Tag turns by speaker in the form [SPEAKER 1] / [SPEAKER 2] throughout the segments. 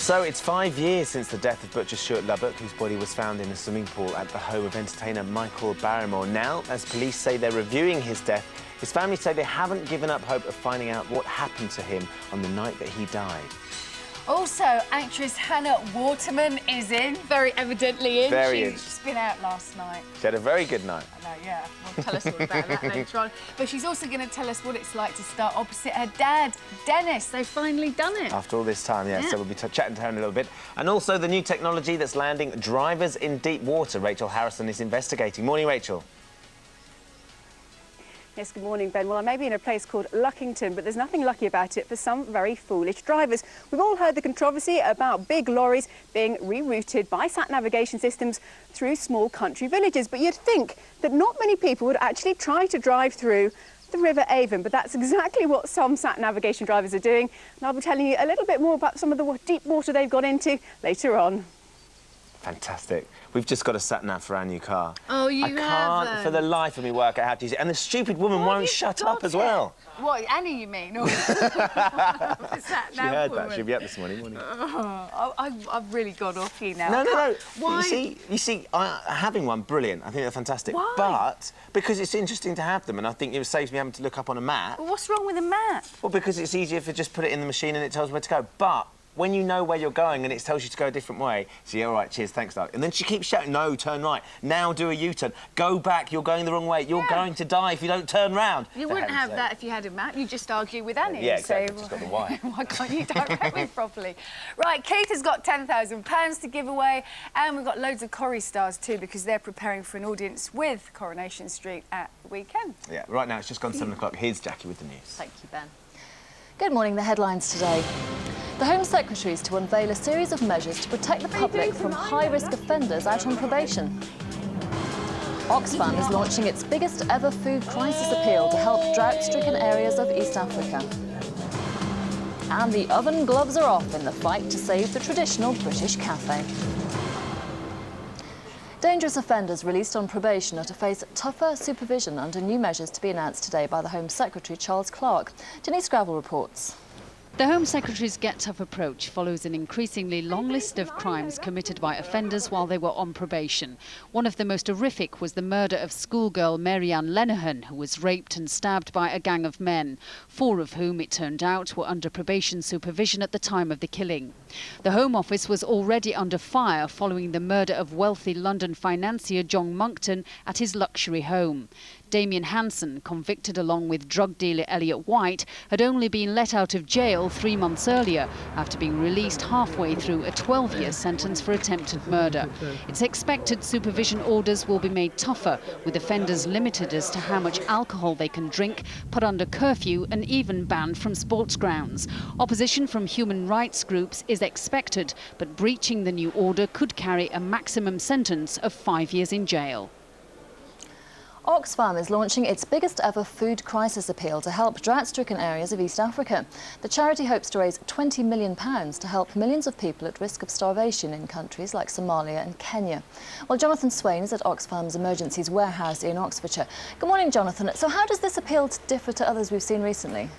[SPEAKER 1] So it's 5 years since the death of butcher Stuart Lubbock, whose body was found in a swimming pool at the home of entertainer Michael Barrymore. Now, as police say they're reviewing his death, his family say they haven't given up hope of finding out what happened to him on the night that he died.
[SPEAKER 2] Also, actress Hannah Waterman is in, very evidently in. She's been out last night.
[SPEAKER 1] She had a very good night.
[SPEAKER 2] I know, yeah. We'll tell us all about that later on. But she's also going to tell us what it's like to start opposite her dad, Dennis. They've finally done it.
[SPEAKER 1] After all this time, yeah. So we'll be chatting to her in a little bit. And also the new technology that's landing drivers in deep water. Rachel Harrison is investigating. Morning, Rachel.
[SPEAKER 3] Yes, good morning, Ben. Well, I may be in a place called Luckington, but there's nothing lucky about it for some very foolish drivers. We've all heard the controversy about big lorries being rerouted by sat navigation systems through small country villages, but you'd think that not many people would actually try to drive through the River Avon, but that's exactly what some sat navigation drivers are doing, and I'll be telling you a little bit more about some of the deep water they've got into later on.
[SPEAKER 1] Fantastic. We've just got a sat-nav for our new car.
[SPEAKER 2] Oh, you
[SPEAKER 1] haven't? I can't for the life of me work out how to use it. And the stupid woman won't shut up as well.
[SPEAKER 2] What, Annie, you mean? Or...
[SPEAKER 1] She heard that. She'll be up this morning.
[SPEAKER 2] Oh, I've really gone off you now.
[SPEAKER 1] No.
[SPEAKER 2] Why?
[SPEAKER 1] You see, having one, brilliant. I think they're fantastic.
[SPEAKER 2] Why?
[SPEAKER 1] But because it's interesting to have them, and I think it saves me having to look up on a map.
[SPEAKER 2] Well, what's wrong with a map?
[SPEAKER 1] Well, because it's easier if you just put it in the machine and it tells where to go. But when you know where you're going and it tells you to go a different way, so yeah, all right, cheers, thanks, darling. And then she keeps shouting, no, turn right. Now do a U-turn. Go back, you're going the wrong way. You're going to die if you don't turn round.
[SPEAKER 2] You wouldn't have that if you had a map. You just argue with Annie.
[SPEAKER 1] Yeah, exactly.
[SPEAKER 2] So,
[SPEAKER 1] Just got the why.
[SPEAKER 2] Why can't you direct me properly? Right, Kate has got £10,000 to give away, and we've got loads of Corrie stars too, because they're preparing for an audience with Coronation Street at the weekend.
[SPEAKER 1] Yeah, right now it's just gone 7 o'clock. Here's Jackie with the news.
[SPEAKER 4] Thank you, Ben. Good morning, the headlines today. The Home Secretary is to unveil a series of measures to protect the public from high-risk offenders out on probation. Oxfam is launching its biggest ever food crisis appeal to help drought-stricken areas of East Africa. And the oven gloves are off in the fight to save the traditional British cafe. Dangerous offenders released on probation are to face tougher supervision under new measures to be announced today by the Home Secretary, Charles Clarke. Denise Gravel reports.
[SPEAKER 5] The Home Secretary's Get Tough approach follows an increasingly long list of crimes committed by offenders while they were on probation. One of the most horrific was the murder of schoolgirl Mary-Ann Lenihan, who was raped and stabbed by a gang of men, 4 of whom, it turned out, were under probation supervision at the time of the killing. The Home Office was already under fire following the murder of wealthy London financier John Monckton at his luxury home. Damien Hanson, convicted along with drug dealer Elliot White, had only been let out of jail 3 months earlier after being released halfway through a 12-year sentence for attempted murder. It's expected supervision orders will be made tougher, with offenders limited as to how much alcohol they can drink, put under curfew and even banned from sports grounds. Opposition from human rights groups is expected, but breaching the new order could carry a maximum sentence of 5 years in jail.
[SPEAKER 4] Oxfam is launching its biggest ever food crisis appeal to help drought-stricken areas of East Africa. The charity hopes to raise £20 million to help millions of people at risk of starvation in countries like Somalia and Kenya. Well, Jonathan Swain is at Oxfam's Emergencies Warehouse in Oxfordshire. Good morning, Jonathan. So how does this appeal differ to others we've seen recently?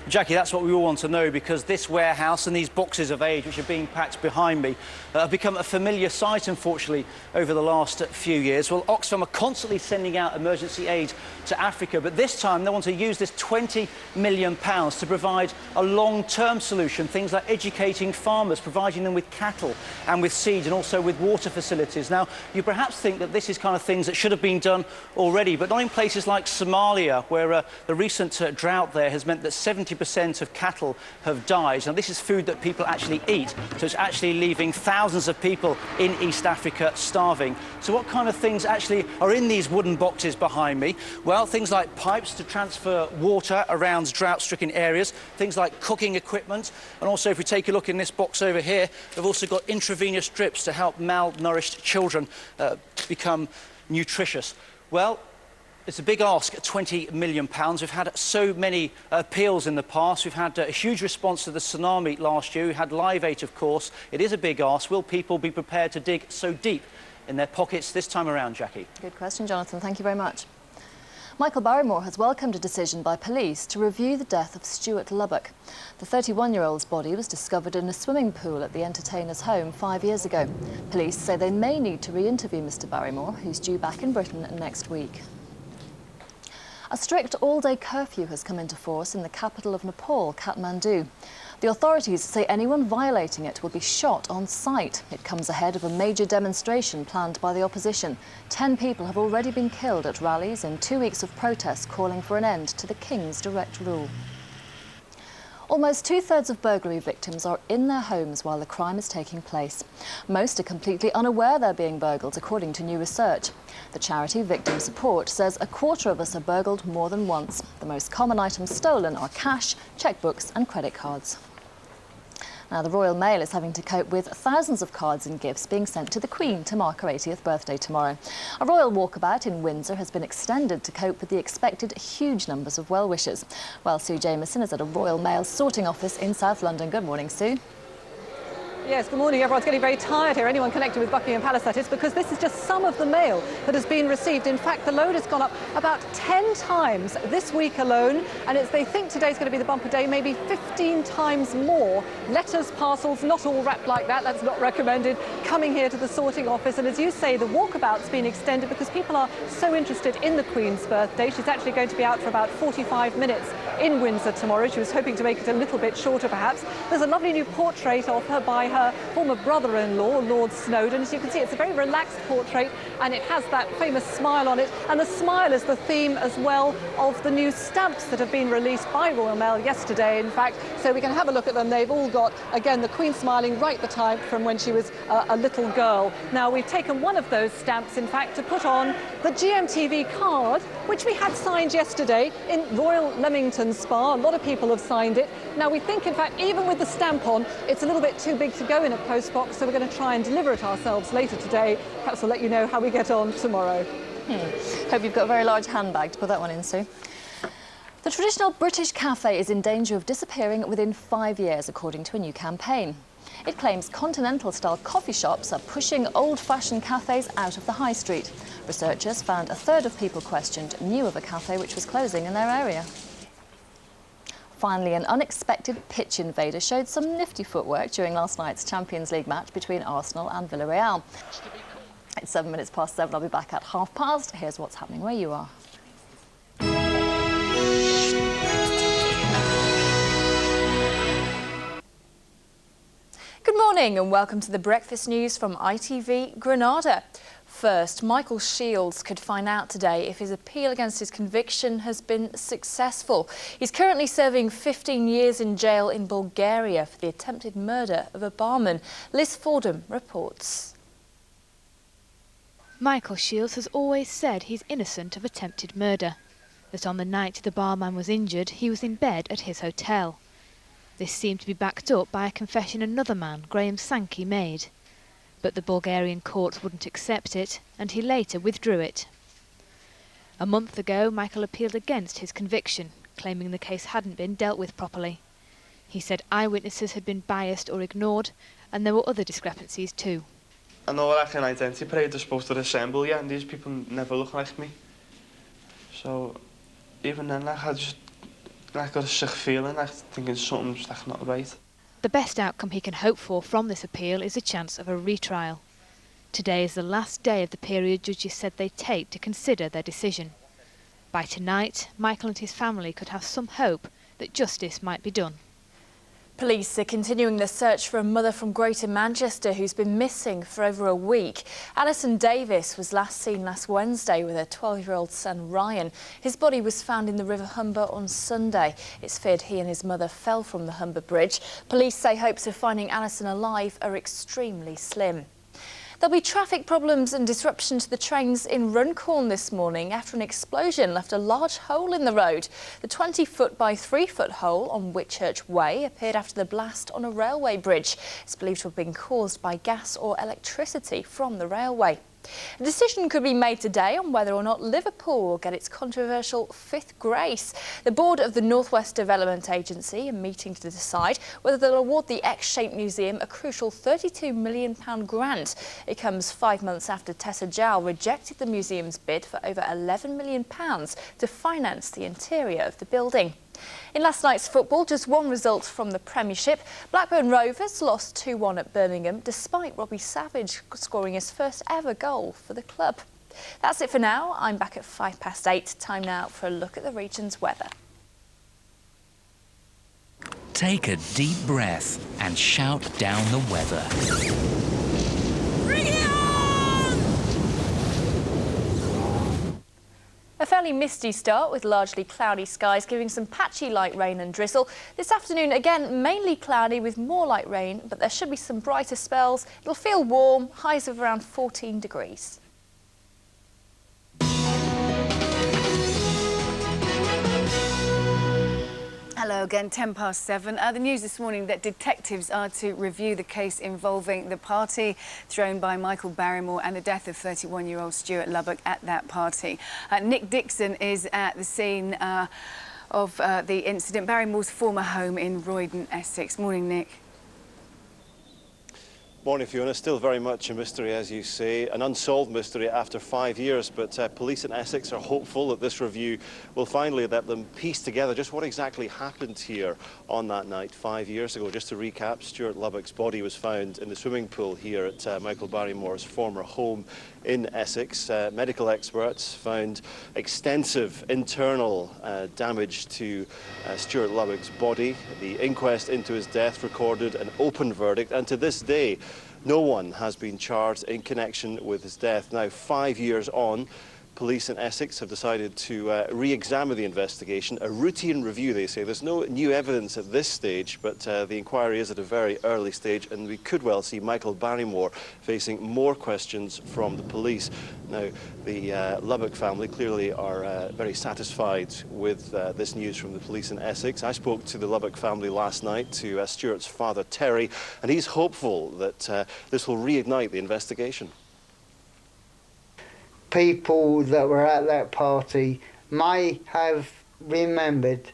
[SPEAKER 6] Jackie, that's what we all want to know, because this warehouse and these boxes of aid which are being packed behind me have become a familiar sight, unfortunately, over the last few years. Well, Oxfam are constantly sending out emergency aid to Africa, but this time they want to use this £20 million to provide a long-term solution, things like educating farmers, providing them with cattle and with seed and also with water facilities. Now, you perhaps think that this is kind of things that should have been done already, but not in places like Somalia, where the recent drought there has meant that 70% of cattle have died. Now, this is food that people actually eat, so it's actually leaving thousands of people in East Africa starving. So what kind of things actually are in these wooden boxes behind me? Well, things like pipes to transfer water around drought-stricken areas, things like cooking equipment, and also, if we take a look in this box over here, we've also got intravenous drips to help malnourished children become nutritious. Well, it's a big ask at £20 million. We've had so many appeals in the past. We've had a huge response to the tsunami last year. We had Live 8, of course. It is a big ask. Will people be prepared to dig so deep in their pockets this time around, Jackie?
[SPEAKER 4] Good question, Jonathan. Thank you very much. Michael Barrymore has welcomed a decision by police to review the death of Stuart Lubbock. The 31-year-old's body was discovered in a swimming pool at the entertainer's home 5 years ago. Police say they may need to re-interview Mr Barrymore, who's due back in Britain next week. A strict all-day curfew has come into force in the capital of Nepal, Kathmandu. The authorities say anyone violating it will be shot on sight. It comes ahead of a major demonstration planned by the opposition. 10 people have already been killed at rallies in 2 weeks of protests calling for an end to the King's direct rule. Almost 2/3 of burglary victims are in their homes while the crime is taking place. Most are completely unaware they're being burgled, according to new research. The charity Victim Support says 1/4 of us are burgled more than once. The most common items stolen are cash, checkbooks and credit cards. Now, the Royal Mail is having to cope with thousands of cards and gifts being sent to the Queen to mark her 80th birthday tomorrow. A royal walkabout in Windsor has been extended to cope with the expected huge numbers of well-wishers. Well, Sue Jameson is at a Royal Mail sorting office in South London. Good morning, Sue.
[SPEAKER 7] Yes, good morning. Everyone's getting very tired here, anyone connected with Buckingham Palace, that is, because this is just some of the mail that has been received. In fact, the load has gone up about 10 times this week alone, and they think today's going to be the bumper day, maybe 15 times more. Letters, parcels, not all wrapped like that, that's not recommended, coming here to the sorting office. And as you say, the walkabout's been extended because people are so interested in the Queen's birthday. She's actually going to be out for about 45 minutes in Windsor tomorrow. She was hoping to make it a little bit shorter, perhaps. There's a lovely new portrait of her by her former brother-in-law, Lord Snowdon. As you can see, it's a very relaxed portrait and it has that famous smile on it. And the smile is the theme as well of the new stamps that have been released by Royal Mail yesterday, in fact. So we can have a look at them. They've all got, again, the Queen smiling right at the time from when she was a little girl. Now, we've taken one of those stamps, in fact, to put on the Gmtv card, which we had signed yesterday in Royal Leamington Spa. A lot of people have signed it. Now, we think, in fact, even with the stamp on, it's a little bit too big to go in a post box, so we're going to try and deliver it ourselves later today. Perhaps we'll let you know how we get on tomorrow.
[SPEAKER 4] Hope you've got a very large handbag to put that one in, Sue. The traditional British cafe is in danger of disappearing within 5 years, according to a new campaign. It claims continental-style coffee shops are pushing old-fashioned cafes out of the high street. Researchers found 1/3 of people questioned knew of a cafe which was closing in their area. Finally, an unexpected pitch invader showed some nifty footwork during last night's Champions League match between Arsenal and Villarreal. It's 7 minutes past 7. I'll be back at past. Here's what's happening where you are.
[SPEAKER 8] Good morning and welcome to the Breakfast News from ITV Granada. First, Michael Shields could find out today if his appeal against his conviction has been successful. He's currently serving 15 years in jail in Bulgaria for the attempted murder of a barman. Liz Fordham reports.
[SPEAKER 9] Michael Shields has always said he's innocent of attempted murder. That on the night the barman was injured, he was in bed at his hotel. This seemed to be backed up by a confession another man, Graham Sankey, made. But the Bulgarian courts wouldn't accept it, and he later withdrew it. A month ago, Michael appealed against his conviction, claiming the case hadn't been dealt with properly. He said eyewitnesses had been biased or ignored, and there were other discrepancies too.
[SPEAKER 10] I know like an identity parade is supposed to assemble, yeah, and these people never look like me. So, even then, I got a sick feeling, thinking something's not right.
[SPEAKER 9] The best outcome he can hope for from this appeal is a chance of a retrial. Today is the last day of the period judges said they'd take to consider their decision. By tonight, Michael and his family could have some hope that justice might be done.
[SPEAKER 8] Police are continuing the search for a mother from Greater Manchester who's been missing for over a week. Alison Davis was last seen last Wednesday with her 12-year-old son Ryan. His body was found in the River Humber on Sunday. It's feared he and his mother fell from the Humber Bridge. Police say hopes of finding Alison alive are extremely slim. There'll be traffic problems and disruption to the trains in Runcorn this morning after an explosion left a large hole in the road. The 20-foot by 3-foot hole on Whitchurch Way appeared after the blast on a railway bridge. It's believed to have been caused by gas or electricity from the railway. A decision could be made today on whether or not Liverpool will get its controversial fifth grace. The board of the North West Development Agency are meeting to decide whether they'll award the X-shaped museum a crucial £32 million grant. It comes 5 months after Tessa Jowell rejected the museum's bid for over £11 million to finance the interior of the building. In last night's football, just one result from the Premiership. Blackburn Rovers lost 2-1 at Birmingham, despite Robbie Savage scoring his first ever goal for the club. That's it for now. I'm back at 8:05. Time now for a look at the region's weather.
[SPEAKER 11] Take a deep breath and shout down the weather.
[SPEAKER 8] A fairly misty start with largely cloudy skies, giving some patchy light rain and drizzle. This afternoon, again, mainly cloudy with more light rain, but there should be some brighter spells. It'll feel warm, highs of around 14 degrees.
[SPEAKER 2] Hello again, 7:10. The news this morning that detectives are to review the case involving the party thrown by Michael Barrymore and the death of 31-year-old Stuart Lubbock at that party. Nick Dixon is at the scene of the incident, Barrymore's former home in Roydon, Essex. Morning, Nick.
[SPEAKER 12] Morning, Fiona. Still very much a mystery, as you say, an unsolved mystery after 5 years, but police in Essex are hopeful that this review will finally let them piece together just what exactly happened here on that night 5 years ago. Just to recap, Stuart Lubbock's body was found in the swimming pool here at Michael Barrymore's former home in Essex. Medical experts found extensive internal damage to Stuart Lubbock's body. The inquest into his death recorded an open verdict, and to this day, no one has been charged in connection with his death. Now, 5 years on, police in Essex have decided to re-examine the investigation. A routine review, they say. There's no new evidence at this stage, but the inquiry is at a very early stage, and we could well see Michael Barrymore facing more questions from the police. Now, the Lubbock family clearly are very satisfied with this news from the police in Essex. I spoke to the Lubbock family last night, to Stuart's father, Terry, and he's hopeful that this will reignite the investigation.
[SPEAKER 13] People that were at that party may have remembered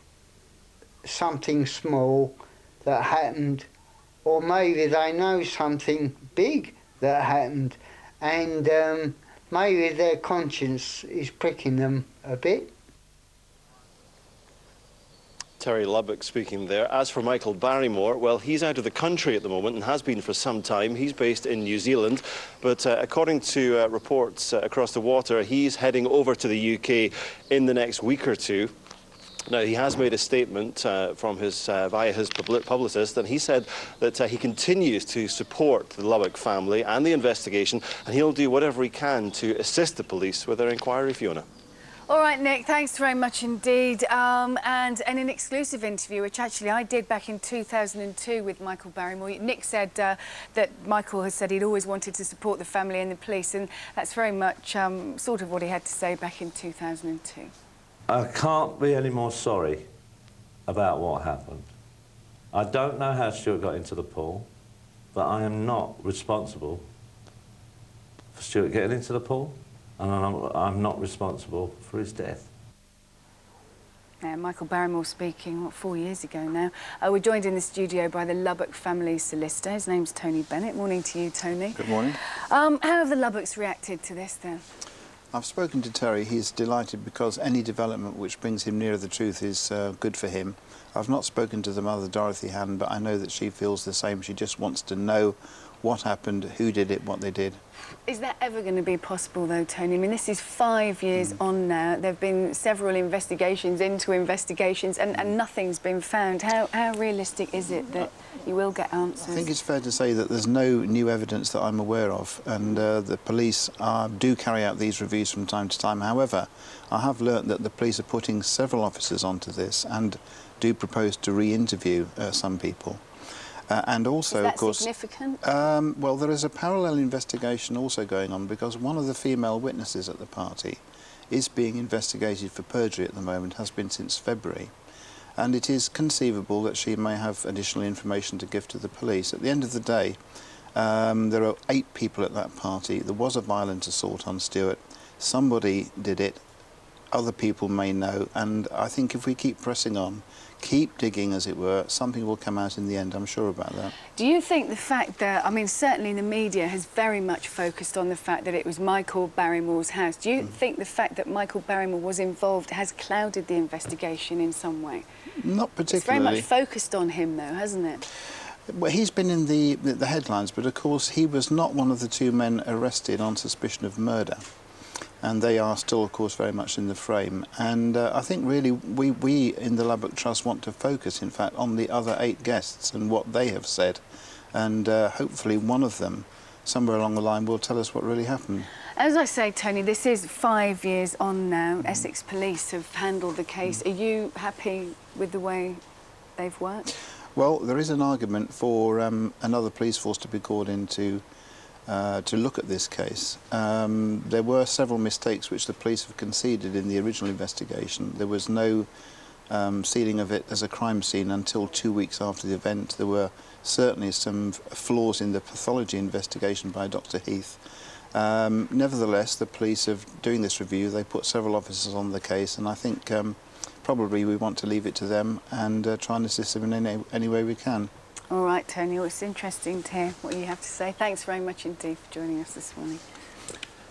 [SPEAKER 13] something small that happened, or maybe they know something big that happened, and maybe their conscience is pricking them a bit.
[SPEAKER 12] Terry Lubbock speaking there. As for Michael Barrymore, well, he's out of the country at the moment and has been for some time. He's based in New Zealand, but according to reports across the water, he's heading over to the UK in the next week or two. Now, he has made a statement from his via his publicist, and he said that he continues to support the Lubbock family and the investigation, and he'll do whatever he can to assist the police with their inquiry, Fiona.
[SPEAKER 2] All right, Nick, thanks very much indeed. And in an exclusive interview, which actually I did back in 2002 with Michael Barrymore, Nick said that Michael has said he'd always wanted to support the family and the police, and that's very much sort of what he had to say back in 2002.
[SPEAKER 14] I can't be any more sorry about what happened. I don't know how Stuart got into the pool, but I am not responsible for Stuart getting into the pool. And I'm not responsible for his death.
[SPEAKER 2] Michael Barrymore speaking, what, 4 years ago now. We're joined in the studio by the Lubbock family solicitor. His name's Tony Bennett. Morning to you, Tony.
[SPEAKER 15] Good morning.
[SPEAKER 2] How have the Lubbocks reacted to this then?
[SPEAKER 15] I've spoken to Terry. He's delighted because any development which brings him nearer the truth is good for him. I've not spoken to the mother, Dorothy Hann, but I know that she feels the same. She just wants to know what happened, who did it, what they did.
[SPEAKER 2] Is that ever going to be possible, though, Tony? I mean, this is 5 years on now. There have been several investigations into investigations, and nothing's been found. How realistic is it that you will get answers?
[SPEAKER 15] I think it's fair to say that there's no new evidence that I'm aware of, and the police do carry out these reviews from time to time. However, I have learnt that the police are putting several officers onto this and do propose to re-interview some people. And also,
[SPEAKER 2] is that
[SPEAKER 15] of course,
[SPEAKER 2] significant?
[SPEAKER 15] Well, there is a parallel investigation also going on because one of the female witnesses at the party is being investigated for perjury at the moment, has been since February, and it is conceivable that she may have additional information to give to the police. At the end of the day, There are 8 people at that party. There was a violent assault on Stuart. Somebody did it. Other people may know, and I think if we keep pressing on, keep digging, as it were, something will come out in the end. I'm sure about that.
[SPEAKER 2] Do you think the fact that, I mean, certainly the media has very much focused on the fact that it was Michael Barrymore's house. Do you think the fact that Michael Barrymore was involved has clouded the investigation in some way?
[SPEAKER 15] Not particularly.
[SPEAKER 2] It's very much focused on him, though, hasn't it?
[SPEAKER 15] Well, he's been in the headlines, but of course he was not one of the 2 men arrested on suspicion of murder. And they are still, of course, very much in the frame. And I think really we in the Lubbock Trust want to focus, in fact, on the other 8 guests and what they have said. And hopefully one of them, somewhere along the line, will tell us what really happened.
[SPEAKER 2] As I say, Tony, this is 5 years on now. Essex Police have handled the case. Are you happy with the way they've worked?
[SPEAKER 15] Well, there is an argument for another police force to be called in to look at this case. There were several mistakes which the police have conceded in the original investigation. There was no sealing of it as a crime scene until 2 weeks after the event. There were certainly some flaws in the pathology investigation by Dr. Heath. Nevertheless, the police are doing this review. They put several officers on the case, and I think probably we want to leave it to them and try and assist them in any way we can.
[SPEAKER 2] All right, Tony, well, it's interesting to hear what you have to say. Thanks very much indeed for joining us this morning.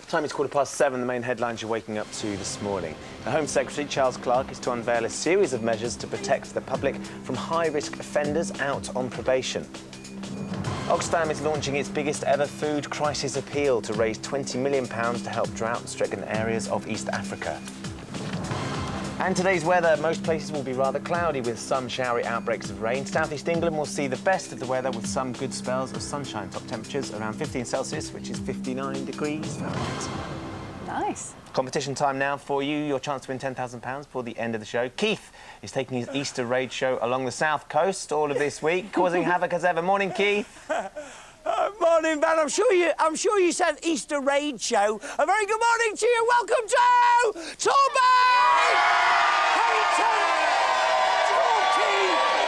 [SPEAKER 1] Time is 7:15, the main headlines you're waking up to this morning. The Home Secretary, Charles Clarke, is to unveil a series of measures to protect the public from high-risk offenders out on probation. Oxfam is launching its biggest ever food crisis appeal to raise £20 million to help drought-stricken areas of East Africa. And today's weather, most places will be rather cloudy with some showery outbreaks of rain. South East England will see the best of the weather with some good spells of sunshine. Top temperatures around 15 Celsius, which is 59 degrees Fahrenheit.
[SPEAKER 2] Nice.
[SPEAKER 1] Competition time now for you. Your chance to win £10,000 before the end of the show. Keith is taking his Easter raid show along the south coast all of this week, causing havoc as ever. Morning, Keith.
[SPEAKER 16] Morning, Ben. I'm sure you said Easter raid show. A very good morning to you. Welcome to Torbay! Hey, Torquay,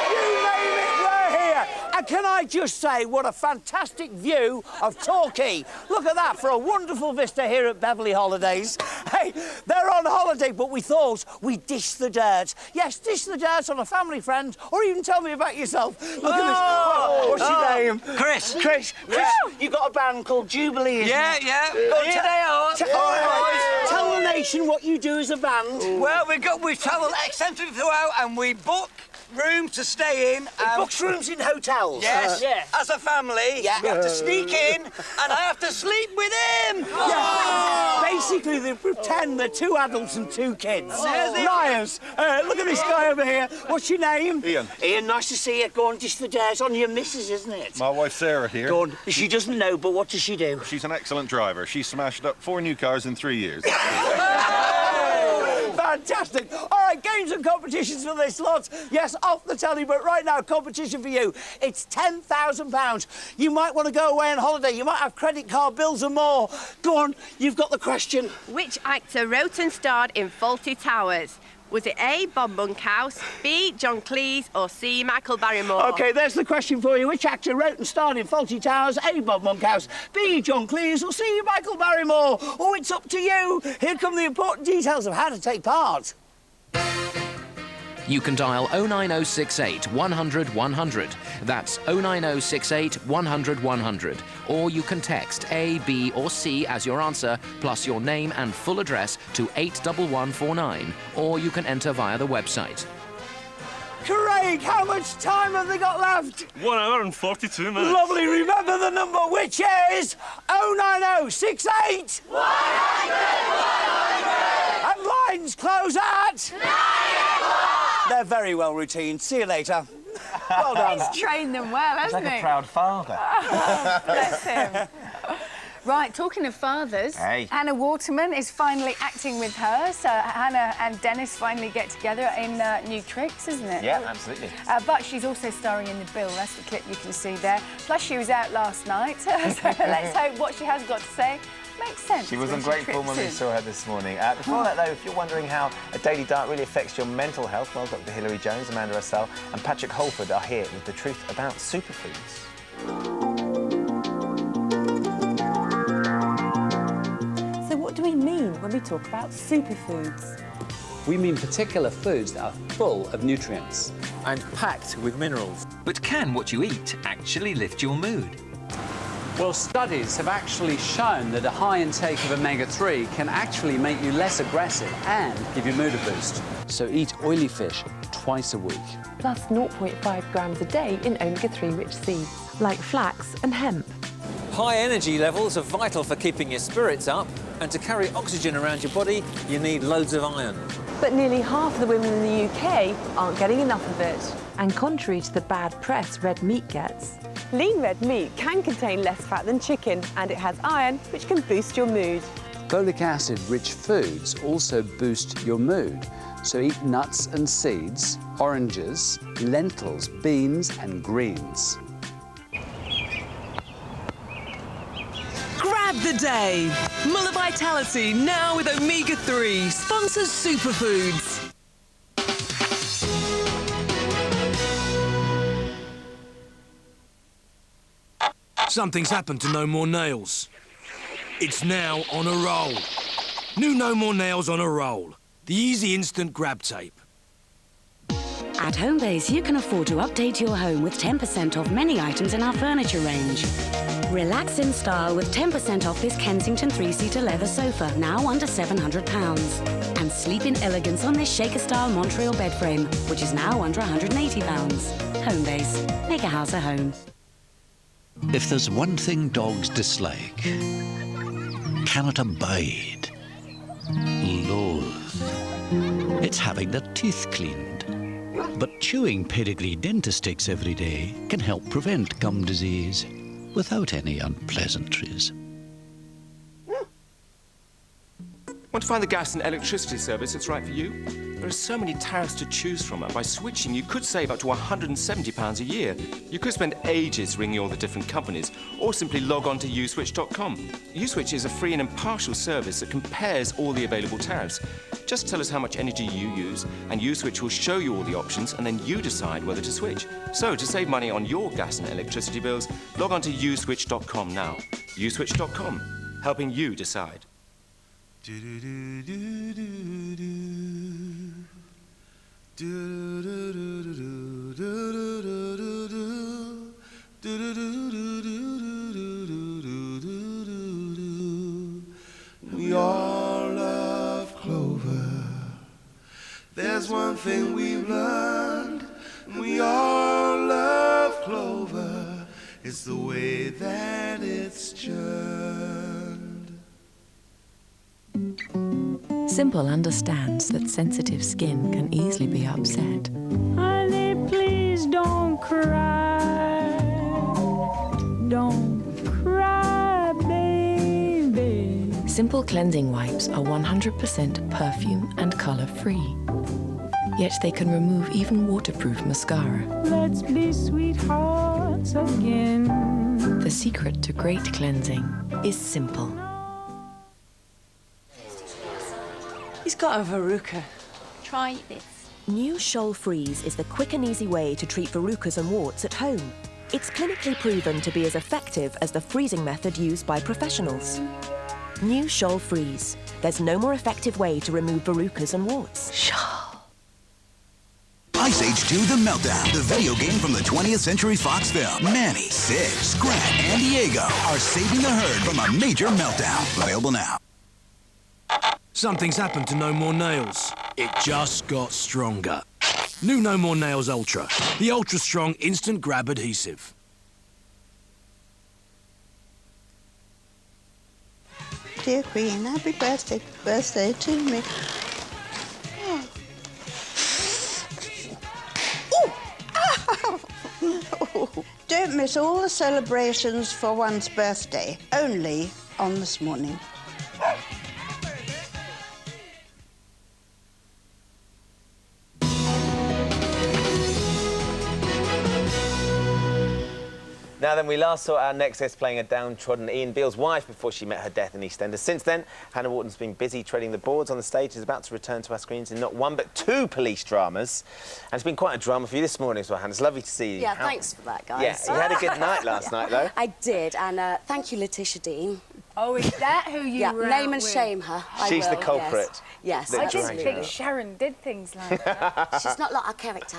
[SPEAKER 16] you name it, we're here. And can I just say, what a fantastic view of Torquay. Look at that, for a wonderful vista here at Beverley Holidays. Hey, they're on holiday, but we thought we'd dish the dirt. Yes, dish the dirt on a family friend, or even tell me about yourself. Look at this. What's your name?
[SPEAKER 17] Chris,
[SPEAKER 16] Yeah. You've got a band called Jubilee, isn't it?
[SPEAKER 17] Yeah.
[SPEAKER 16] Here they are. Tell the nation what you do as a band.
[SPEAKER 17] Well, we travel extensively throughout, and we book rooms to stay in.
[SPEAKER 16] Books rooms in hotels.
[SPEAKER 17] Yes.
[SPEAKER 16] Yeah.
[SPEAKER 17] As a family,
[SPEAKER 16] Yeah.
[SPEAKER 17] we have to sneak in, and I have to sleep with him.
[SPEAKER 16] Yeah. Basically, they pretend they're 2 adults and 2 kids. Liars. Look at this guy over here. What's your name?
[SPEAKER 18] Ian.
[SPEAKER 16] Ian, nice to see you. Go on, dish the dirt on your missus, isn't it?
[SPEAKER 18] My wife Sarah here.
[SPEAKER 16] Go on. She doesn't know, but what does she do?
[SPEAKER 18] She's an excellent driver. She smashed up 4 new cars in 3 years.
[SPEAKER 16] Fantastic. All right, games and competitions for this lot. Yes, off the telly, but right now, competition for you. It's £10,000. You might want to go away on holiday. You might have credit card bills and more. Go on, you've got the question.
[SPEAKER 19] Which actor wrote and starred in Fawlty Towers? Was it A, Bob Monkhouse, B, John Cleese, or C, Michael Barrymore?
[SPEAKER 16] OK, there's the question for you. Which actor wrote and starred in Fawlty Towers? A, Bob Monkhouse, B, John Cleese, or C, Michael Barrymore? Oh, it's up to you. Here come the important details of how to take part.
[SPEAKER 20] You can dial 09068 100 100. That's 09068 100 100. Or you can text A, B or C as your answer, plus your name and full address to 81149. Or you can enter via the website.
[SPEAKER 16] Craig, how much time have they got left?
[SPEAKER 21] 1 hour and 42 minutes.
[SPEAKER 16] Lovely. Remember the number, which is 09068 100 100. And lines close at 9 o'clock. They're very well routine. See you later. Well done.
[SPEAKER 2] He's trained them well, hasn't he?
[SPEAKER 1] Like a proud father.
[SPEAKER 2] Oh, bless him. Right, talking of fathers,
[SPEAKER 1] Hey.
[SPEAKER 2] Hannah Waterman is finally acting with her. So Hannah and Dennis finally get together in New Tricks, isn't it?
[SPEAKER 1] Yeah, absolutely.
[SPEAKER 2] But she's also starring in The Bill. That's the clip you can see there. Plus, she was out last night. So let's hope what she has got to say makes sense.
[SPEAKER 1] She was
[SPEAKER 2] when
[SPEAKER 1] on great
[SPEAKER 2] trips
[SPEAKER 1] form when we
[SPEAKER 2] in.
[SPEAKER 1] saw her this morning. Before that, though, if you're wondering how a daily diet really affects your mental health, well, Dr. Hilary Jones, Amanda Russell and Patrick Holford are here with the truth about superfoods.
[SPEAKER 3] when we talk about superfoods.
[SPEAKER 22] We mean particular foods that are full of nutrients.
[SPEAKER 23] And packed with minerals.
[SPEAKER 11] But can what you eat actually lift your mood?
[SPEAKER 22] Well, studies have actually shown that a high intake of omega-3 can actually make you less aggressive and give your mood a boost. So eat oily fish twice a week.
[SPEAKER 3] Plus 0.5 grams a day in omega-3 rich seeds, like flax and hemp.
[SPEAKER 23] High energy levels are vital for keeping your spirits up, and to carry oxygen around your body, you need loads of iron.
[SPEAKER 3] But nearly half of the women in the UK aren't getting enough of it. And contrary to the bad press red meat gets, lean red meat can contain less fat than chicken, and it has iron, which can boost your mood.
[SPEAKER 22] Folic acid-rich foods also boost your mood, so eat nuts and seeds, oranges, lentils, beans and greens.
[SPEAKER 24] Grab the day! Muller Vitality now with omega-3 sponsors superfoods.
[SPEAKER 25] Something's happened to No More Nails. It's now on a roll. New No More Nails on a roll. The easy instant grab tape.
[SPEAKER 26] At Homebase, you can afford to update your home with 10% off many items in our furniture range. Relax in style with 10% off this Kensington 3-seater leather sofa, now under £700. And sleep in elegance on this shaker-style Montreal bed frame, which is now under £180. Homebase. Make a house a home.
[SPEAKER 27] If there's one thing dogs dislike, cannot abide, loathe, it's having their teeth cleaned. But chewing pedigree Dentasticks every day can help prevent gum disease without any unpleasantries.
[SPEAKER 28] Want to find the gas and electricity service that's right for you? There are so many tariffs to choose from, and by switching you could save up to £170 a year. You could spend ages ringing all the different companies, or simply log on to uswitch.com. Uswitch is a free and impartial service that compares all the available tariffs. Just tell us how much energy you use, and Uswitch will show you all the options, and then you decide whether to switch. So, to save money on your gas and electricity bills, log on to uswitch.com now. Uswitch.com, helping you decide.
[SPEAKER 29] We all love clover. There's one thing we've learned. We all love clover. It's the way that it's churned.
[SPEAKER 30] Simple understands that sensitive skin can easily be upset.
[SPEAKER 31] Honey, please don't cry. Don't cry, baby.
[SPEAKER 30] Simple cleansing wipes are 100% perfume and color-free. Yet they can remove even waterproof mascara.
[SPEAKER 31] Let's be sweethearts again.
[SPEAKER 30] The secret to great cleansing is simple.
[SPEAKER 32] He's got a verruca.
[SPEAKER 33] Try this.
[SPEAKER 34] New Scholl Freeze is the quick and easy way to treat verrucas and warts at home. It's clinically proven to be as effective as the freezing method used by professionals. New Scholl Freeze. There's no more effective way to remove verrucas and warts. Scholl.
[SPEAKER 35] Ice Age 2 The Meltdown, the video game from the 20th Century Fox film. Manny, Sid, Scrat, and Diego are saving the herd from a major meltdown. Available now.
[SPEAKER 25] Something's happened to No More Nails. It just got stronger. New No More Nails Ultra, the ultra-strong instant grab adhesive.
[SPEAKER 36] Dear Queen, happy birthday to me. Oh. Don't miss all the celebrations for one's birthday, only on This Morning.
[SPEAKER 1] Now then, we last saw our next guest playing a downtrodden Ian Beale's wife before she met her death in EastEnders. Since then, Hannah Wharton's been busy treading the boards on the stage. She's about to return to our screens in not one but two police dramas. And it's been quite a drama for you this morning as well, Hannah. It's lovely to see you.
[SPEAKER 37] Yeah, thanks for that, guys.
[SPEAKER 1] Yeah, you had a good night last night, though.
[SPEAKER 37] I did, and thank you, Letitia Dean.
[SPEAKER 2] Oh, is that who you
[SPEAKER 4] Yeah,
[SPEAKER 2] were
[SPEAKER 4] name
[SPEAKER 2] out
[SPEAKER 4] and
[SPEAKER 2] with?
[SPEAKER 4] shame her.
[SPEAKER 1] She's the
[SPEAKER 4] will,
[SPEAKER 1] culprit.
[SPEAKER 4] Yes,
[SPEAKER 1] The
[SPEAKER 2] I didn't
[SPEAKER 4] absolutely.
[SPEAKER 2] think Sharon did things like that.
[SPEAKER 4] She's not like our character.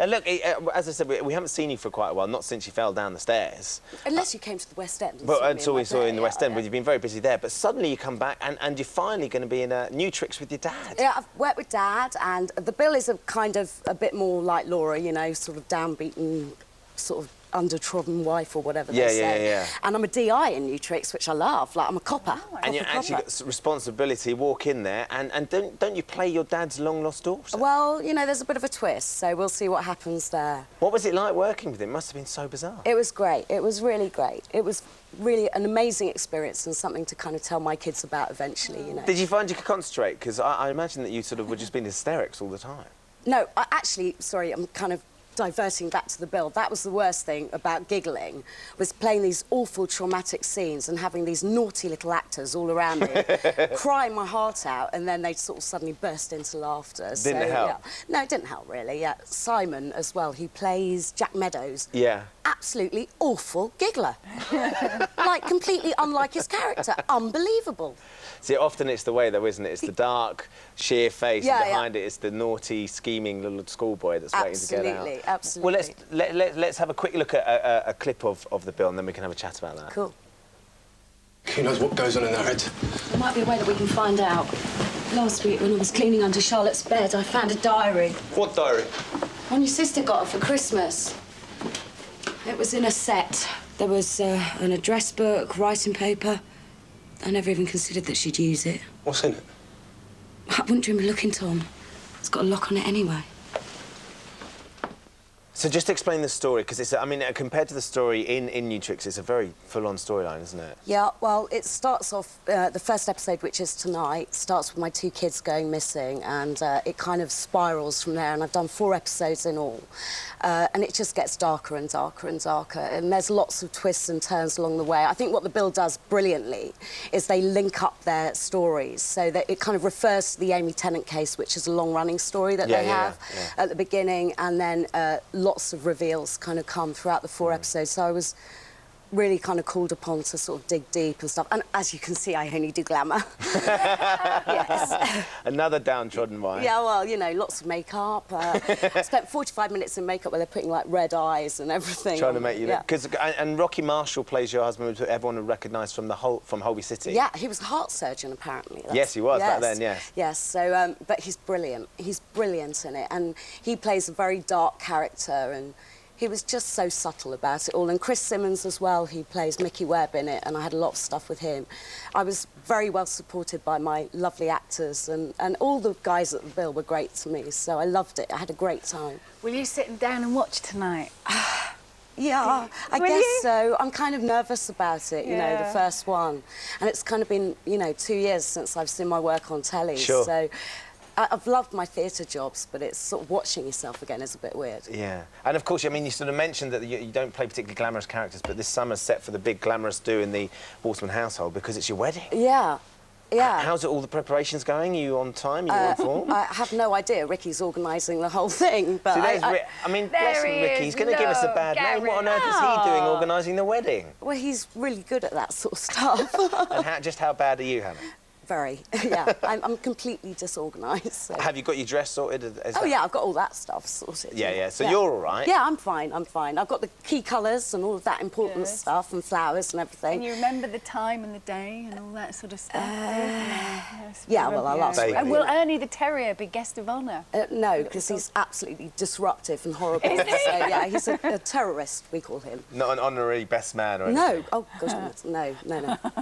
[SPEAKER 1] Look, as I said, we haven't seen you for quite a while, not since you fell down the stairs.
[SPEAKER 4] Unless you came to the West End.
[SPEAKER 1] But until we saw you in the West End, but you've been very busy there. But suddenly you come back and you're finally going to be in New Tricks with your dad.
[SPEAKER 4] Yeah, I've worked with Dad, and the bill is a bit more like Laura, you know, sort of downbeaten, sort of undertrodden wife or whatever they say.
[SPEAKER 1] Yeah.
[SPEAKER 4] And I'm a DI in New Tricks, which I love. Like, I'm a copper.
[SPEAKER 1] And you actually got responsibility, walk in there, and don't you play your dad's long-lost daughter?
[SPEAKER 4] Well, you know, there's a bit of a twist, so we'll see what happens there.
[SPEAKER 1] What was it like working with him? It must have been so bizarre.
[SPEAKER 4] It was great. It was really great. It was really an amazing experience and something to kind of tell my kids about eventually, you know.
[SPEAKER 1] Did you find you could concentrate? Because I imagine that you sort of were just being hysterics all the time.
[SPEAKER 4] No, actually, sorry, I'm kind of diverting back to the bill. That was the worst thing about giggling, was playing these awful traumatic scenes and having these naughty little actors all around me crying my heart out, and then they'd sort of suddenly burst into laughter.
[SPEAKER 1] Didn't it help?
[SPEAKER 4] Yeah. No, it didn't help really. Yeah. Simon as well, who plays Jack Meadows.
[SPEAKER 1] Yeah.
[SPEAKER 4] Absolutely awful giggler. Like, completely unlike his character. Unbelievable.
[SPEAKER 1] See, often it's the way, though, isn't it? It's the dark, sheer face,
[SPEAKER 4] Yeah,
[SPEAKER 1] and behind it it's the naughty, scheming little schoolboy that's waiting to get out.
[SPEAKER 4] Absolutely.
[SPEAKER 1] Well, let's have a quick look at a clip of the bill, and then we can have a chat about that.
[SPEAKER 4] Cool.
[SPEAKER 5] Who knows what goes on in their heads?
[SPEAKER 4] There might be a way that we can find out. Last week, when I was cleaning under Charlotte's bed, I found a diary.
[SPEAKER 1] What diary?
[SPEAKER 4] One your sister got her for Christmas. It was in a set. There was an address book, writing paper. I never even considered that she'd use it.
[SPEAKER 5] What's in it?
[SPEAKER 4] I wouldn't dream of looking, Tom. It's got a lock on it anyway.
[SPEAKER 1] So just explain the story, because it's, I mean, compared to the story in New Tricks, it's a very full-on storyline, isn't it?
[SPEAKER 4] Yeah, well, it starts off, the first episode, which is tonight, starts with my 2 kids going missing, and it kind of spirals from there, and I've done 4 episodes in all. And it just gets darker and darker and darker, and there's lots of twists and turns along the way. I think what the bill does brilliantly is they link up their stories, so that it kind of refers to the Amy Tennant case, which is a long-running story that they have at the beginning, and then lots of reveals kind of come throughout the 4 episodes. So I was really kind of called upon to sort of dig deep and stuff. And as you can see, I only do glamour. Yes.
[SPEAKER 1] Another downtrodden wife.
[SPEAKER 4] Yeah, well, you know, lots of makeup. I spent 45 minutes in makeup where they're putting, like, red eyes and everything.
[SPEAKER 1] Trying to make you look... And Rocky Marshall plays your husband, who everyone would recognise from Holby City.
[SPEAKER 4] Yeah, he was a heart surgeon, apparently.
[SPEAKER 1] Yes, he was back then, yes.
[SPEAKER 4] Yes, so, but he's brilliant. He's brilliant in it. And he plays a very dark character, and he was just so subtle about it all. And Chris Simmons as well, who plays Mickey Webb in it, and I had a lot of stuff with him. I was very well supported by my lovely actors, and all the guys at the bill were great to me, so I loved it. I had a great time.
[SPEAKER 2] Will you sit down and watch tonight?
[SPEAKER 4] Yeah, I guess so. I'm kind of nervous about it, you know, the first one. And it's kind of been, you know, 2 years since I've seen my work on telly.
[SPEAKER 1] Sure.
[SPEAKER 4] So I've loved my theatre jobs, but it's sort of watching yourself again is a bit weird.
[SPEAKER 1] Yeah. And, of course, I mean, you sort of mentioned that you don't play particularly glamorous characters, but this summer's set for the big glamorous do in the Waterman household because it's your wedding.
[SPEAKER 4] Yeah. Yeah.
[SPEAKER 1] How's it all the preparations going? Are you on time? Are you on form?
[SPEAKER 4] I have no idea. Ricky's organising the whole thing, but
[SPEAKER 1] See, I mean, bless him, Ricky. He's going to give us a bad name. What on earth is he doing organising the wedding?
[SPEAKER 4] Well, he's really good at that sort of stuff.
[SPEAKER 1] And just how bad are you, Hannah?
[SPEAKER 4] Very, yeah. I'm completely disorganised. So.
[SPEAKER 1] Have you got your dress sorted?
[SPEAKER 4] Yeah, I've got all that stuff sorted.
[SPEAKER 1] Yeah. So you're all right?
[SPEAKER 4] Yeah, I'm fine, I'm fine. I've got the key colours and all of that important stuff and flowers and everything.
[SPEAKER 2] And you remember the time and the day and all that sort of stuff?
[SPEAKER 4] Yeah, well, I'll ask.
[SPEAKER 2] And will Ernie the Terrier be guest of honour?
[SPEAKER 4] No, because he's absolutely disruptive and horrible. So, yeah, he's a terrorist, we call him.
[SPEAKER 1] Not an honorary best man or anything?
[SPEAKER 4] No. Oh, gosh, no.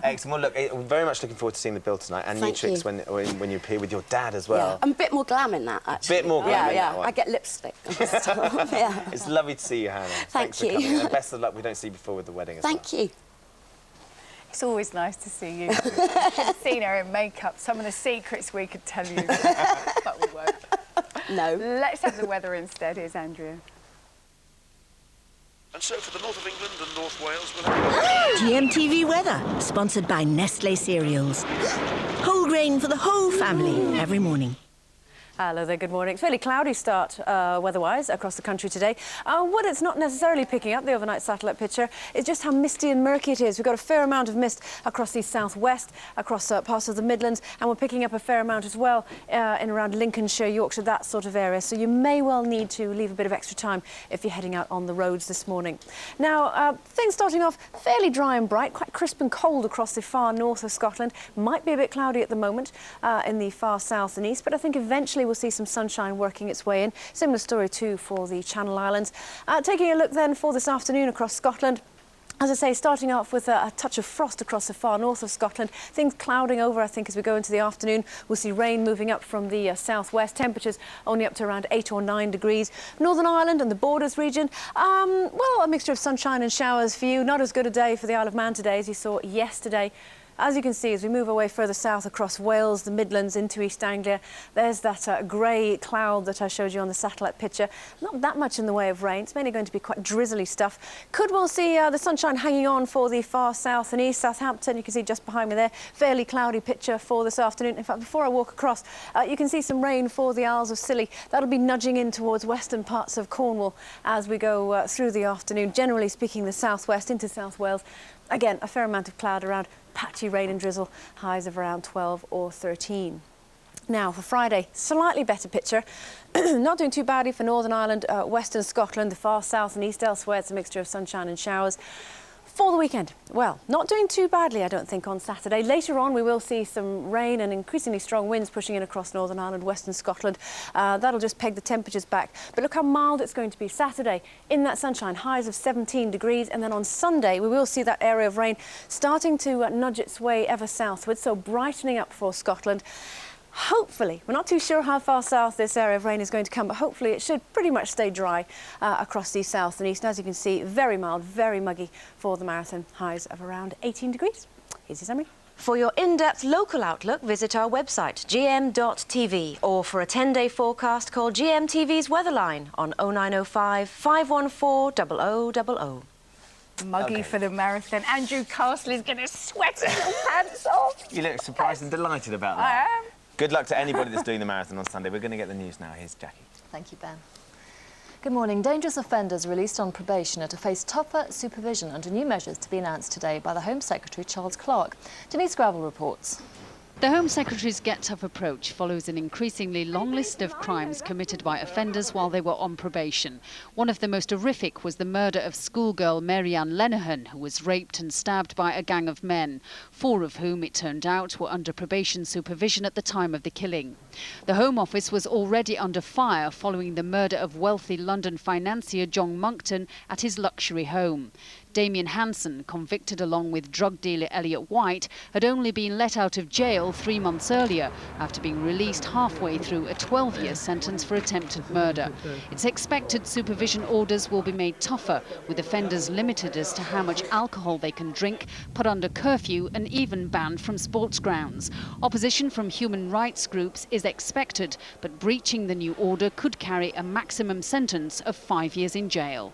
[SPEAKER 1] Excellent. Well, look, very much looking forward to seeing the bill tonight. And New Tricks when you appear with your dad as well.
[SPEAKER 4] Yeah, I'm a bit more glam in that, actually.
[SPEAKER 1] Bit more glam in that one.
[SPEAKER 4] I get lipstick and stuff, yeah.
[SPEAKER 1] It's lovely to see you, Hannah.
[SPEAKER 4] Thanks
[SPEAKER 1] for
[SPEAKER 4] you.
[SPEAKER 1] coming. And best of luck we don't see you before with the wedding as well.
[SPEAKER 4] Thank you.
[SPEAKER 2] It's always nice to see you. You should have seen her in makeup. Some of the secrets we could tell you, but we won't.
[SPEAKER 4] No.
[SPEAKER 2] Let's have the weather instead. Here's Andrea.
[SPEAKER 6] And so for the north of England and North Wales, we'll have...
[SPEAKER 7] Gmtv weather, sponsored by Nestlé Cereals. Whole grain for the whole family every morning.
[SPEAKER 8] Hello there, good morning. Fairly cloudy start weather-wise across the country today. What it's not necessarily picking up, the overnight satellite picture, is just how misty and murky it is. We've got a fair amount of mist across the southwest, across parts of the Midlands, and we're picking up a fair amount as well in around Lincolnshire, Yorkshire, that sort of area. So you may well need to leave a bit of extra time if you're heading out on the roads this morning. Now, things starting off fairly dry and bright, quite crisp and cold across the far north of Scotland. Might be a bit cloudy at the moment in the far south and east, but I think eventually we'll see some sunshine working its way in. Similar story too for the Channel Islands. Taking a look then for this afternoon across Scotland. As I say, starting off with a touch of frost across the far north of Scotland. Things clouding over, I think, as we go into the afternoon. We'll see rain moving up from the southwest. Temperatures only up to around 8 or 9 degrees. Northern Ireland and the Borders region, well, a mixture of sunshine and showers for you. Not as good a day for the Isle of Man today as you saw yesterday. As you can see, as we move away further south across Wales, the Midlands into East Anglia, there's that grey cloud that I showed you on the satellite picture. Not that much in the way of rain. It's mainly going to be quite drizzly stuff. Could well see the sunshine hanging on for the far south and east. Southampton, you can see just behind me there, fairly cloudy picture for this afternoon. In fact, before I walk across, you can see some rain for the Isles of Scilly. That'll be nudging in towards western parts of Cornwall as we go through the afternoon. Generally speaking, the southwest into South Wales. Again, a fair amount of cloud around. Patchy rain and drizzle, highs of around 12 or 13. Now for Friday, slightly better picture. Not doing too badly for Northern Ireland, Western Scotland, the far south and east. Elsewhere, it's a mixture of sunshine and showers. For the weekend, well, not doing too badly, I don't think, on Saturday. Later on, we will see some rain and increasingly strong winds pushing in across Northern Ireland, Western Scotland. That'll just peg the temperatures back. But look how mild it's going to be Saturday in that sunshine, highs of 17 degrees. And then on Sunday, we will see that area of rain starting to nudge its way ever southward, so brightening up for Scotland. Hopefully, we're not too sure how far south this area of rain is going to come, but hopefully it should pretty much stay dry across the south and east. And as you can see, very mild, very muggy for the marathon, highs of around 18 degrees. Here's your summary.
[SPEAKER 34] For your in-depth local outlook, visit our website, gm.tv, or for a 10-day forecast, call GMTV's Weatherline on 0905 514 0000.
[SPEAKER 2] Muggy for the marathon. Andrew Castle is going to sweat his pants off.
[SPEAKER 1] You look surprised and delighted about that.
[SPEAKER 2] I am.
[SPEAKER 1] Good luck to anybody that's doing the marathon on Sunday. We're going to get the news now. Here's Jackie.
[SPEAKER 9] Thank you, Ben. Good morning. Dangerous offenders released on probation are to face tougher supervision under new measures to be announced today by the Home Secretary, Charles Clarke. Denise Gravel reports.
[SPEAKER 10] The Home Secretary's Get Tough approach follows an increasingly long list of crimes committed by offenders while they were on probation. One of the most horrific was the murder of schoolgirl Mary-Ann Lenihan, who was raped and stabbed by a gang of men, 4 of whom, it turned out, were under probation supervision at the time of the killing. The Home Office was already under fire following the murder of wealthy London financier John Monckton at his luxury home. Damien Hansen, convicted along with drug dealer Elliot White, had only been let out of jail 3 months earlier after being released halfway through a 12-year sentence for attempted murder. It's expected supervision orders will be made tougher, with offenders limited as to how much alcohol they can drink, put under curfew and even banned from sports grounds. Opposition from human rights groups is expected, but breaching the new order could carry a maximum sentence of 5 years in jail.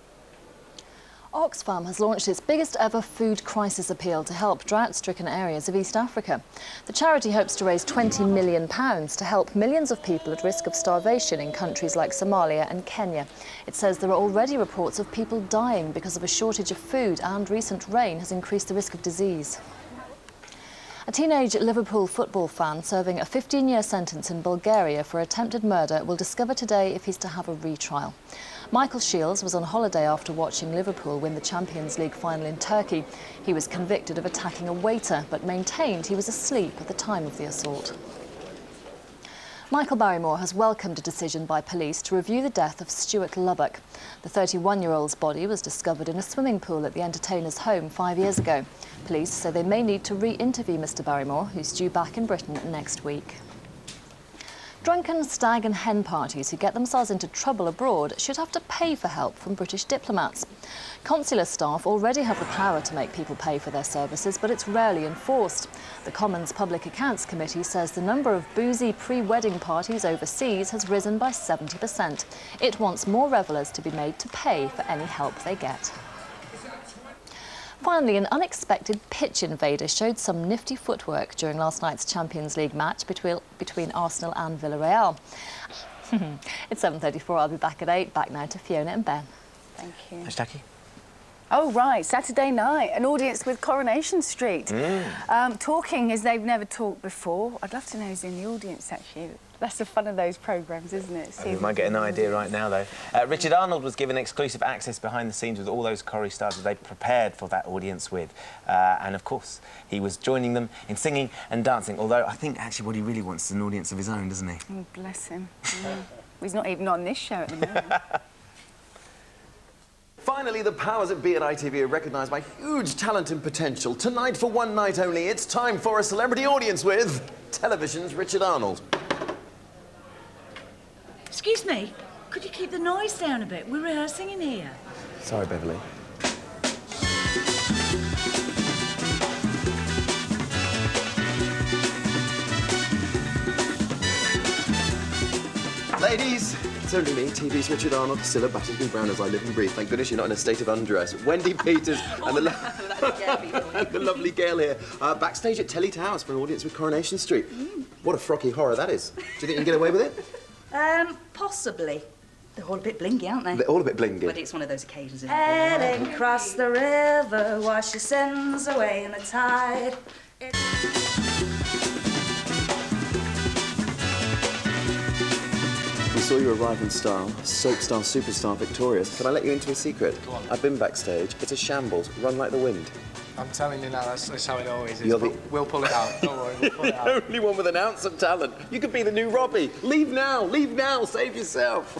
[SPEAKER 9] Oxfam has launched its biggest ever food crisis appeal to help drought-stricken areas of East Africa. The charity hopes to raise £20 million to help millions of people at risk of starvation in countries like Somalia and Kenya. It says there are already reports of people dying because of a shortage of food, and recent rain has increased the risk of disease. A teenage Liverpool football fan serving a 15-year sentence in Bulgaria for attempted murder will discover today if he's to have a retrial. Michael Shields was on holiday after watching Liverpool win the Champions League final in Turkey. He was convicted of attacking a waiter, but maintained he was asleep at the time of the assault. Michael Barrymore has welcomed a decision by police to review the death of Stuart Lubbock. The 31-year-old's body was discovered in a swimming pool at the entertainer's home 5 years ago. Police say they may need to re-interview Mr Barrymore, who's due back in Britain next week. Drunken stag and hen parties who get themselves into trouble abroad should have to pay for help from British diplomats. Consular staff already have the power to make people pay for their services, but it's rarely enforced. The Commons Public Accounts Committee says the number of boozy pre-wedding parties overseas has risen by 70%. It wants more revellers to be made to pay for any help they get. Finally, an unexpected pitch invader showed some nifty footwork during last night's Champions League match between Arsenal and Villarreal. It's 7:34. I'll be back at 8. Back now to Fiona and Ben.
[SPEAKER 2] Thank you.
[SPEAKER 1] Thanks, Jackie.
[SPEAKER 2] Oh, right, Saturday night, an audience with Coronation Street. Talking as they've never talked before. I'd love to know who's in the audience, actually. That's the fun of those programmes, isn't it?
[SPEAKER 1] We might get an idea right now, though. Richard Arnold was given exclusive access behind the scenes with all those Corrie stars that they prepared for that audience with. And, of course, he was joining them in singing and dancing, although I think, actually, what he really wants is an audience of his own, doesn't he?
[SPEAKER 2] Oh, bless him. He's not even on this show at the moment.
[SPEAKER 3] Finally, the powers that be at ITV are recognised by huge talent and potential. Tonight, for one night only, it's time for a celebrity audience with television's Richard Arnold.
[SPEAKER 11] Excuse me, could you keep the noise down a bit? We're rehearsing in here.
[SPEAKER 3] Sorry, Beverly. Ladies, it's only me, TV's Richard Arnold, still a battered and brown as I live and breathe. Thank goodness you're not in a state of undress. Wendy Peters and the lovely Gail here. Backstage at Telly Towers for an audience with Coronation Street. What a frocky horror that is. Do you think you can get away with it?
[SPEAKER 11] Possibly. They're all a bit blingy, aren't they?
[SPEAKER 3] They're all a bit blingy.
[SPEAKER 11] But it's one of those occasions, isn't it? Heading across the river, wash your sins away in the tide.
[SPEAKER 3] We saw you arrive in style, soap star superstar victorious. Can I let you into a secret? Go on. I've been backstage. It's a shambles, run like the wind.
[SPEAKER 5] I'm telling you now, that's how it always is.
[SPEAKER 3] You're the...
[SPEAKER 5] We'll pull it out. Don't worry, we'll pull it out.
[SPEAKER 3] The only one with an ounce of talent. You could be the new Robbie. Leave now, save yourself.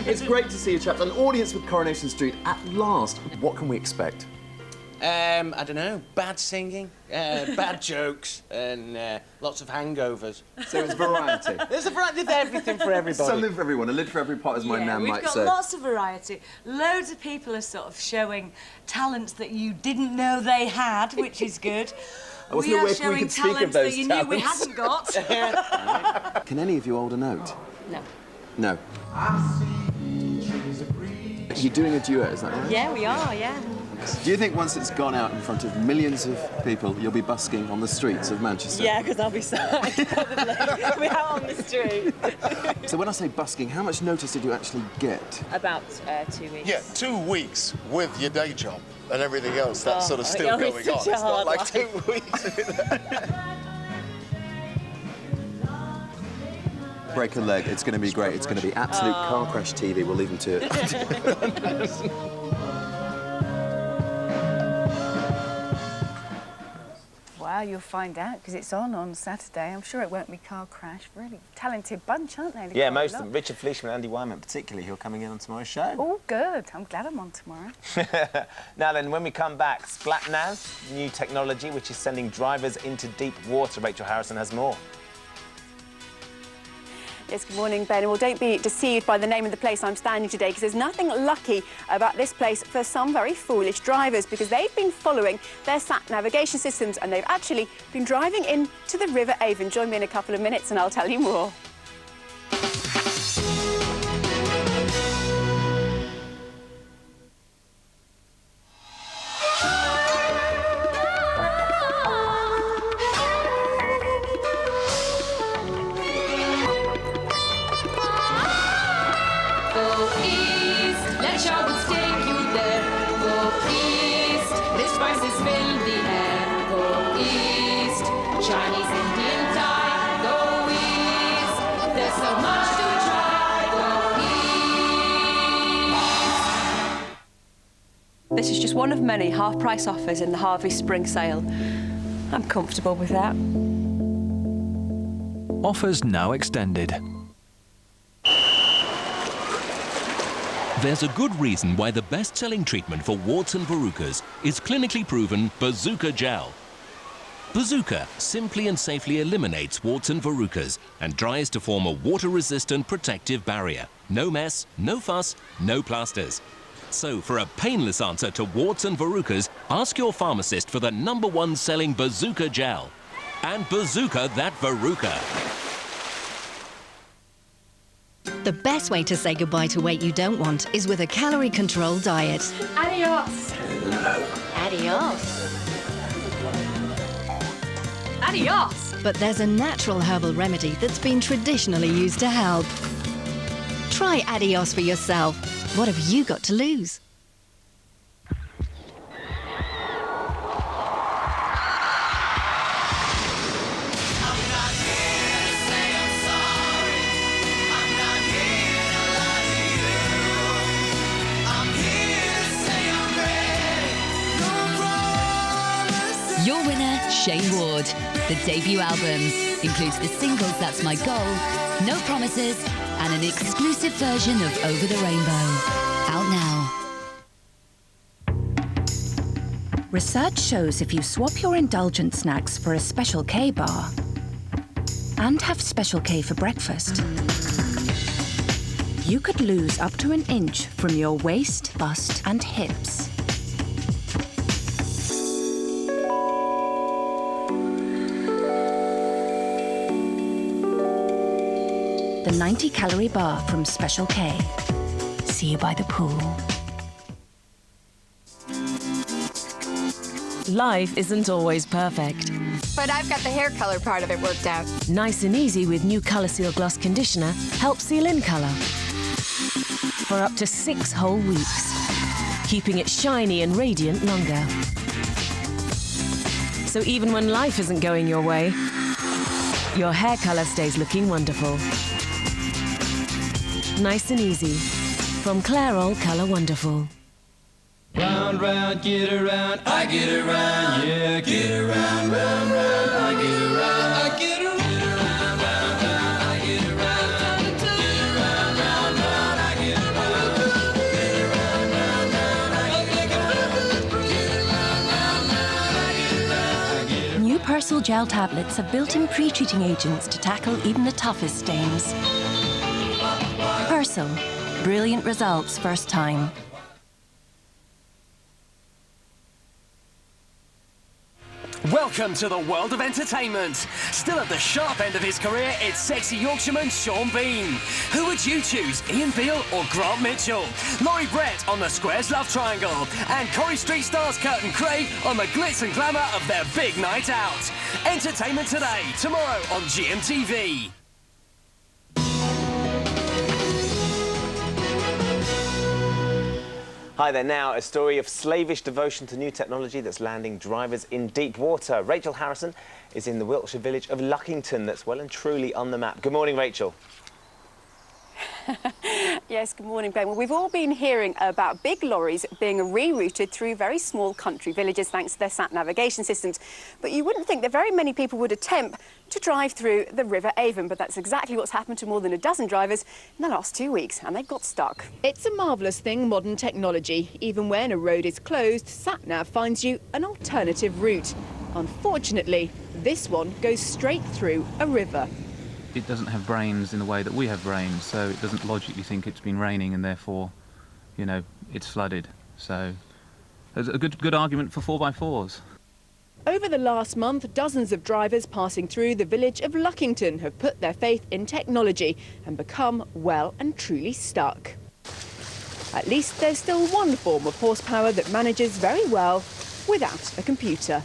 [SPEAKER 3] It's great to see you, chaps. An audience with Coronation Street at last. What can we expect?
[SPEAKER 12] I don't know, bad singing, bad jokes, and lots of hangovers.
[SPEAKER 3] So it's variety.
[SPEAKER 12] There's a variety of everything for everybody.
[SPEAKER 3] Something for everyone, a lid for every pot, as my nan might say.
[SPEAKER 11] We've got lots of variety. Loads of people are sort of showing talents that you didn't know they had, which is good.
[SPEAKER 3] I wasn't aware if we could speak of those
[SPEAKER 11] talents that you
[SPEAKER 3] talents.
[SPEAKER 11] knew we hadn't got.
[SPEAKER 3] Can any of you hold a note?
[SPEAKER 11] No.
[SPEAKER 3] No. You're doing a duet, is that right?
[SPEAKER 11] Yeah, we are, yeah.
[SPEAKER 3] Do you think once it's gone out in front of millions of people, you'll be busking on the streets of Manchester?
[SPEAKER 11] Yeah, because I'll be sad, probably. We're out on the street.
[SPEAKER 3] So when I say busking, how much notice did you actually get?
[SPEAKER 11] About 2 weeks.
[SPEAKER 13] Yeah, 2 weeks with your day job and everything else that's sort of still going on.
[SPEAKER 11] It's
[SPEAKER 13] not like 2 weeks.
[SPEAKER 3] Break a leg, it's going to be great. It's going to be absolute car crash TV. We'll leave them to it.
[SPEAKER 2] Well, you'll find out, because it's on Saturday. I'm sure it won't be car crash. Really talented bunch, aren't they?
[SPEAKER 1] Yeah, most of them. Richard Fleeshman and Andy Wyman particularly, who are coming in on tomorrow's show.
[SPEAKER 2] Oh, good. I'm glad I'm on tomorrow.
[SPEAKER 1] Now then, when we come back, Splat Nav, new technology which is sending drivers into deep water. Rachel Harrison has more.
[SPEAKER 8] Yes, good morning, Ben. Well, don't be deceived by the name of the place I'm standing today, because there's nothing lucky about this place for some very foolish drivers, because they've been following their sat navigation systems and they've actually been driving into the River Avon. Join me in a couple of minutes and I'll tell you more. This is just one of many half-price offers in the Harvey Spring Sale. I'm comfortable with that.
[SPEAKER 14] Offers now extended.
[SPEAKER 15] There's a good reason why the best-selling treatment for warts and verrucas is clinically proven Bazooka Gel. Bazooka simply and safely eliminates warts and verrucas and dries to form a water-resistant protective barrier. No mess, no fuss, no plasters. So for a painless answer to warts and verrucas, ask your pharmacist for the #1 selling Bazooka gel. And Bazooka that verruca.
[SPEAKER 16] The best way to say goodbye to weight you don't want is with a calorie-controlled diet.
[SPEAKER 8] Adios.
[SPEAKER 16] Adios.
[SPEAKER 8] Adios.
[SPEAKER 16] But there's a natural herbal remedy that's been traditionally used to help. Try Adios for yourself. What have you got to lose? Your winner, Shane Ward. The debut album includes the singles That's My Goal, No Promises, and an exclusive version of Over the Rainbow. Out now.
[SPEAKER 17] Research shows if you swap your indulgent snacks for a Special K bar and have Special K for breakfast, you could lose up to 1 inch from your waist, bust, and hips. The 90-calorie bar from Special K. See you by the pool.
[SPEAKER 18] Life isn't always perfect.
[SPEAKER 19] But I've got the hair color part of it worked out.
[SPEAKER 18] Nice and Easy with new Colour Seal Gloss Conditioner helps seal in colour for up to 6 whole weeks, keeping it shiny and radiant longer. So even when life isn't going your way, your hair colour stays looking wonderful. Nice and Easy from Clairol Colour Wonderful.
[SPEAKER 20] Round, round, get around, I get around, yeah, get around, round, round, I get around, I get around, round, round, I get around, get around, round, round, I get around, get around, round, round, I get around, get around, round, round, I get around.
[SPEAKER 17] New Persil gel tablets have built-in pre-treating agents to tackle even the toughest stains. Persil. Brilliant results first time.
[SPEAKER 21] Welcome to the world of entertainment. Still at the sharp end of his career, it's sexy Yorkshireman Sean Bean. Who would you choose, Ian Beale or Grant Mitchell? Laurie Brett on the Squares Love Triangle. And Corrie Street stars Kurt and Craig on the glitz and glamour of their big night out. Entertainment Today, tomorrow on Gmtv.
[SPEAKER 1] Hi there. Now, a story of slavish devotion to new technology that's landing drivers in deep water. Rachel Harrison is in the Wiltshire village of Luckington that's well and truly on the map. Good morning, Rachel.
[SPEAKER 22] Yes, good morning, Ben. Well, we've all been hearing about big lorries being rerouted through very small country villages thanks to their sat navigation systems. But you wouldn't think that very many people would attempt to drive through the River Avon, but that's exactly what's happened to more than a dozen drivers in the last 2 weeks, and they got stuck. It's a marvellous thing, modern technology. Even when a road is closed, SatNav finds you an alternative route. Unfortunately, this one goes straight through a river.
[SPEAKER 23] It doesn't have brains in the way that we have brains, so it doesn't logically think it's been raining and therefore, you know, it's flooded. So there's a good argument for 4x4s.
[SPEAKER 22] Over the last month, dozens of drivers passing through the village of Luckington have put their faith in technology and become well and truly stuck. At least there's still one form of horsepower that manages very well without a computer.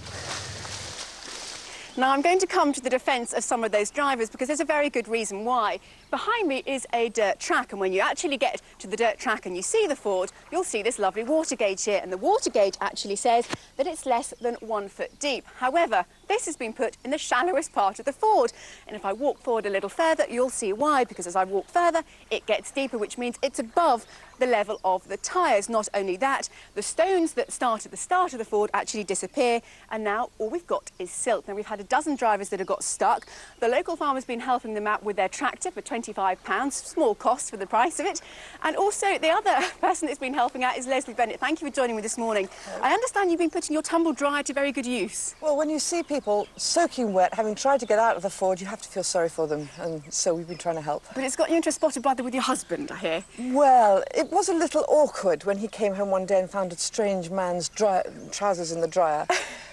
[SPEAKER 22] Now, I'm going to come to the defence of some of those drivers because there's a very good reason why. Behind me is a dirt track, and when you actually get to the dirt track and you see the ford, you'll see this lovely water gauge here, and the water gauge actually says that it's less than 1 foot deep. However, this has been put in the shallowest part of the ford, and if I walk forward a little further, you'll see why, because as I walk further, it gets deeper, which means it's above the level of the tyres. Not only that, the stones that start at the start of the ford actually disappear, and now all we've got is silt. Now, we've had a dozen drivers that have got stuck. The local farmer's been helping them out with their tractor for £25, small cost for the price of it. And also, the other person that's been helping out is Leslie Bennett. Thank you for joining me this morning. I understand you've been putting your tumble dryer to very good use.
[SPEAKER 24] Well, when you see people
[SPEAKER 4] people soaking wet, having tried to get out of the Ford, you have to feel sorry for them, and so we've been trying to help.
[SPEAKER 22] But it's got you into a spot of bother with your husband, I hear.
[SPEAKER 4] Well, it was a little awkward when he came home one day and found a strange man's trousers in the dryer.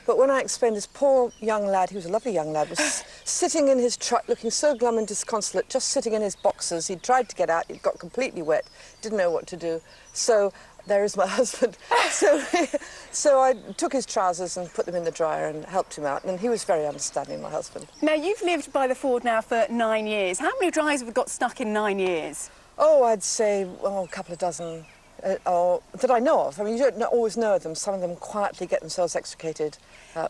[SPEAKER 4] But when I explained, this poor young lad, he was a lovely young lad, was sitting in his truck looking so glum and disconsolate, just sitting in his boxers. He'd tried to get out, he'd got completely wet, didn't know what to do. So there is my husband. So I took his trousers and put them in the dryer and helped him out, and he was very understanding, my husband.
[SPEAKER 22] Now, you've lived by the Ford now for 9 years. How many drivers have got stuck in 9 years?
[SPEAKER 4] Oh, I'd say, a couple of dozen. That I know of. I mean, you don't always know them. Some of them quietly get themselves extricated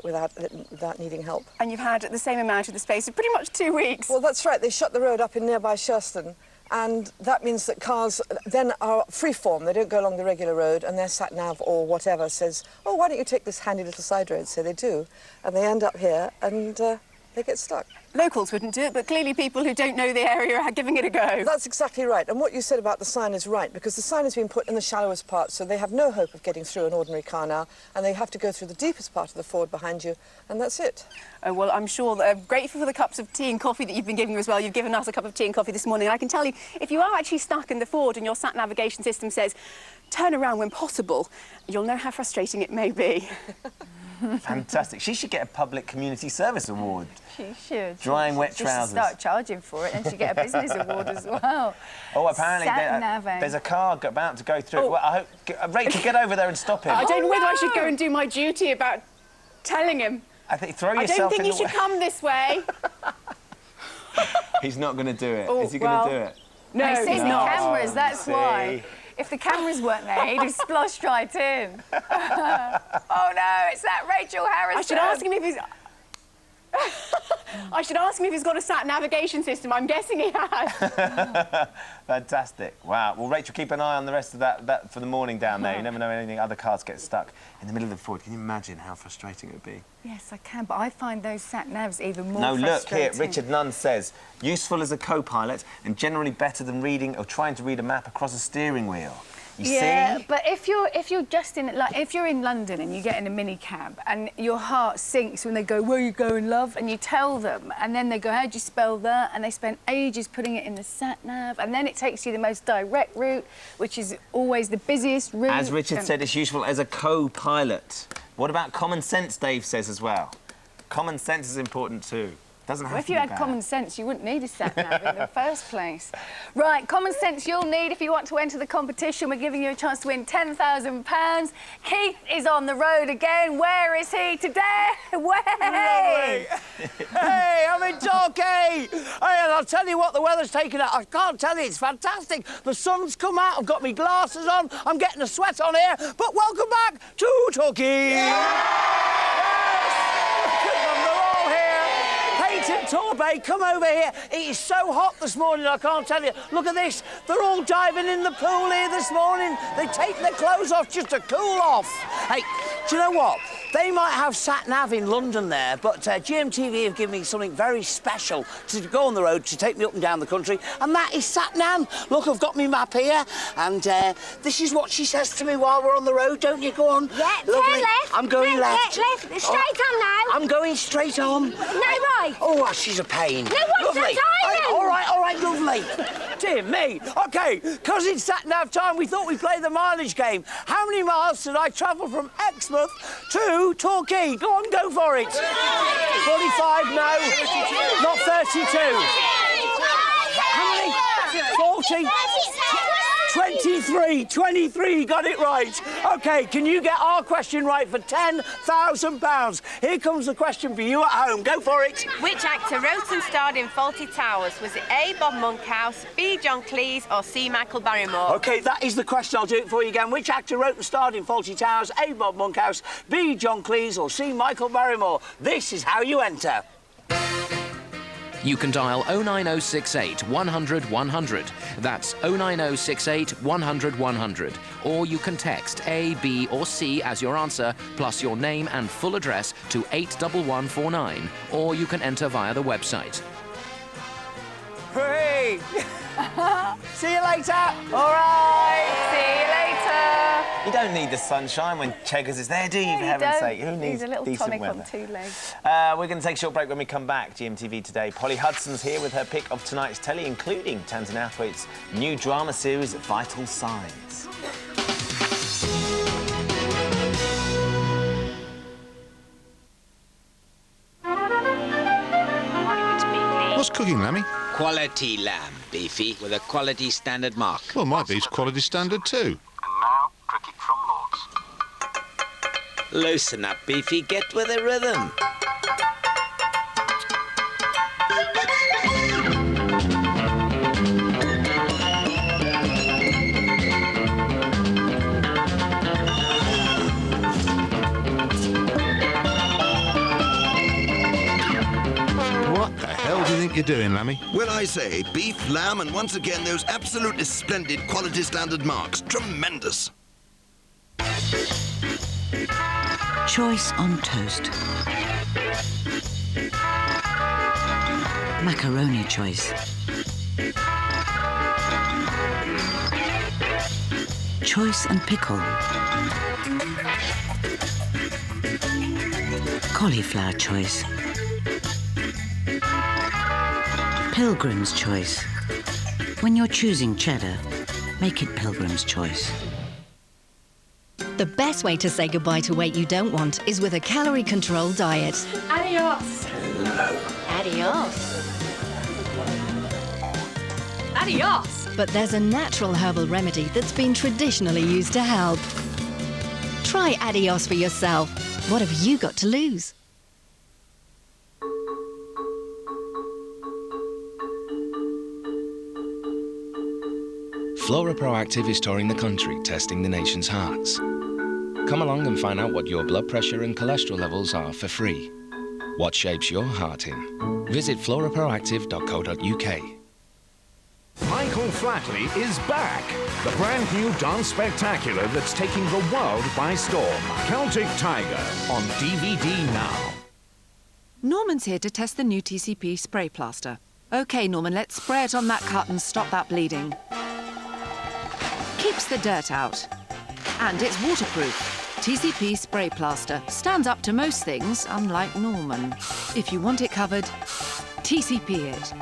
[SPEAKER 4] without needing help.
[SPEAKER 22] And you've had the same amount in the space of pretty much 2 weeks.
[SPEAKER 4] Well, that's right. They shut the road up in nearby Sherston, and that means that cars then are free-form. They don't go along the regular road, and their sat-nav or whatever says, oh, why don't you take this handy little side road? So they do, and they end up here, and they get stuck.
[SPEAKER 22] Locals wouldn't do it, but clearly people who don't know the area are giving it a go.
[SPEAKER 4] That's exactly right. And what you said about the sign is right, because the sign has been put in the shallowest part, so they have no hope of getting through an ordinary car now, and they have to go through the deepest part of the Ford behind you, and that's it.
[SPEAKER 22] Oh, well, I'm sure that I'm grateful for the cups of tea and coffee that you've been giving as well. You've given us a cup of tea and coffee this morning. And I can tell you, if you are actually stuck in the Ford and your sat navigation system says, turn around when possible, you'll know how frustrating it may be.
[SPEAKER 1] Fantastic. She should get a Public Community Service Award.
[SPEAKER 2] She should.
[SPEAKER 1] Drying wet trousers.
[SPEAKER 2] She should start charging for it, and she get a business award as well.
[SPEAKER 1] Oh, apparently there's a car about to go through. Oh. Well, I hope, Rachel, get over there and stop him.
[SPEAKER 22] I don't know whether I should go and do my duty about telling him.
[SPEAKER 1] I think throw yourself in
[SPEAKER 22] I don't think you should come this way.
[SPEAKER 1] He's not going to do it. Is he going to do it?
[SPEAKER 22] No,
[SPEAKER 2] he's seen the cameras, that's why.
[SPEAKER 1] See?
[SPEAKER 2] If the cameras weren't there, he'd have splashed right in. Oh no, it's that Rachel Harrison.
[SPEAKER 22] I should ask him if he's... I should ask him if he's got a sat navigation system. I'm guessing he has.
[SPEAKER 1] Fantastic. Wow. Well, Rachel, keep an eye on the rest of that for the morning down there. You never know anything. Other cars get stuck in the middle of the Ford. Can you imagine how frustrating it would be?
[SPEAKER 2] Yes, I can, but I find those sat-navs even more
[SPEAKER 1] frustrating. No, look here. Richard Nunn says, useful as a co-pilot and generally better than reading or trying to read a map across a steering wheel. You see?
[SPEAKER 2] But if you're just in, like, if you're in London and you get in a mini cab and your heart sinks when they go, where are you going, love? And you tell them, and then they go, how do you spell that? And they spend ages putting it in the sat-nav, and then it takes you the most direct route, which is always the busiest route.
[SPEAKER 1] As Richard said, it's useful as a co-pilot. What about common sense, Dave says as well? Common sense is important too. Doesn't have
[SPEAKER 2] well, if you had common sense, you wouldn't need a sat-nav in the first place. Right, common sense you'll need if you want to enter the competition. We're giving you a chance to win £10,000. Keith is on the road again. Where is he today? Where?
[SPEAKER 6] Hey, I'm in Torquay. Hey, and I'll tell you what, the weather's taken out. I can't tell you, it's fantastic. The sun's come out, I've got my glasses on, I'm getting a sweat on here. But welcome back to Torquay. Yeah! Torbay, come over here. It is so hot this morning, I can't tell you. Look at this. They're all diving in the pool here this morning. They take their clothes off just to cool off. Hey, do you know what? They might have sat-nav in London there, but Gmtv have given me something very special to go on the road, to take me up and down the country, and that is sat-nav. Look, I've got my map here, and this is what she says to me while we're on the road. Don't you? Go on.
[SPEAKER 7] Yeah, turn left.
[SPEAKER 6] I'm going left.
[SPEAKER 7] Left. Straight on now.
[SPEAKER 6] I'm going straight on.
[SPEAKER 7] No, right.
[SPEAKER 6] Oh, she's a pain.
[SPEAKER 7] No, what's
[SPEAKER 6] lovely.
[SPEAKER 7] the time?
[SPEAKER 6] All right, lovely. Dear me. OK, because it's sat-nav time, we thought we'd play the mileage game. How many miles did I travel from Exmouth to Torquay? Go on, go for it. 45, no. Not 32. How many? 40. 23, got it right. OK, can you get our question right for £10,000? Here comes the question for you at home. Go for it.
[SPEAKER 24] Which actor wrote and starred in Fawlty Towers? Was it A, Bob Monkhouse, B, John Cleese, or C, Michael Barrymore?
[SPEAKER 6] OK, that is the question. I'll do it for you again. Which actor wrote and starred in Fawlty Towers? A, Bob Monkhouse, B, John Cleese, or C, Michael Barrymore? This is how you enter.
[SPEAKER 25] You can dial 09068 100 100. That's 09068 100 100. Or you can text A, B or C as your answer, plus your name and full address to 81149. Or you can enter via the website.
[SPEAKER 6] Hey! See you later. All right.
[SPEAKER 2] See you later.
[SPEAKER 1] You don't need the sunshine when Cheggers is there, do you? For heaven's sake, who needs
[SPEAKER 2] a little
[SPEAKER 1] decent
[SPEAKER 2] tonic
[SPEAKER 1] weather?
[SPEAKER 2] on 2 legs.
[SPEAKER 1] We're going to take a short break. When we come back, Gmtv today. Polly Hudson's here with her pick of tonight's telly, including Tamsin Outhwaite's new drama series, Vital Signs.
[SPEAKER 5] What's cooking, Lammy?
[SPEAKER 9] Quality lamb, Beefy, with a quality standard mark.
[SPEAKER 5] Well, my beef's quality standard too.
[SPEAKER 9] Loosen up, Beefy, get with the rhythm.
[SPEAKER 5] What the hell do you think you're doing, Lammy?
[SPEAKER 10] Well, I say, beef, lamb, and once again, those absolutely splendid quality standard marks. Tremendous.
[SPEAKER 11] Choice on toast. Macaroni choice. Choice and pickle. Cauliflower choice. Pilgrim's choice. When you're choosing cheddar, make it Pilgrim's choice.
[SPEAKER 12] The best way to say goodbye to weight you don't want is with a calorie-controlled diet.
[SPEAKER 2] Adios.
[SPEAKER 12] Adios. Adios. But there's a natural herbal remedy that's been traditionally used to help. Try Adios for yourself. What have you got to lose?
[SPEAKER 15] Flora Proactive is touring the country, testing the nation's hearts. Come along and find out what your blood pressure and cholesterol levels are for free. What shapes your heart in? Visit floraproactive.co.uk.
[SPEAKER 26] Michael Flatley is back. The brand new dance spectacular that's taking the world by storm. Celtic Tiger on DVD now.
[SPEAKER 27] Norman's here to test the new TCP spray plaster. OK, Norman, let's spray it on that cut and stop that bleeding. Keeps the dirt out. And it's waterproof. TCP spray plaster stands up to most things, unlike Norman. If you want it covered, TCP it.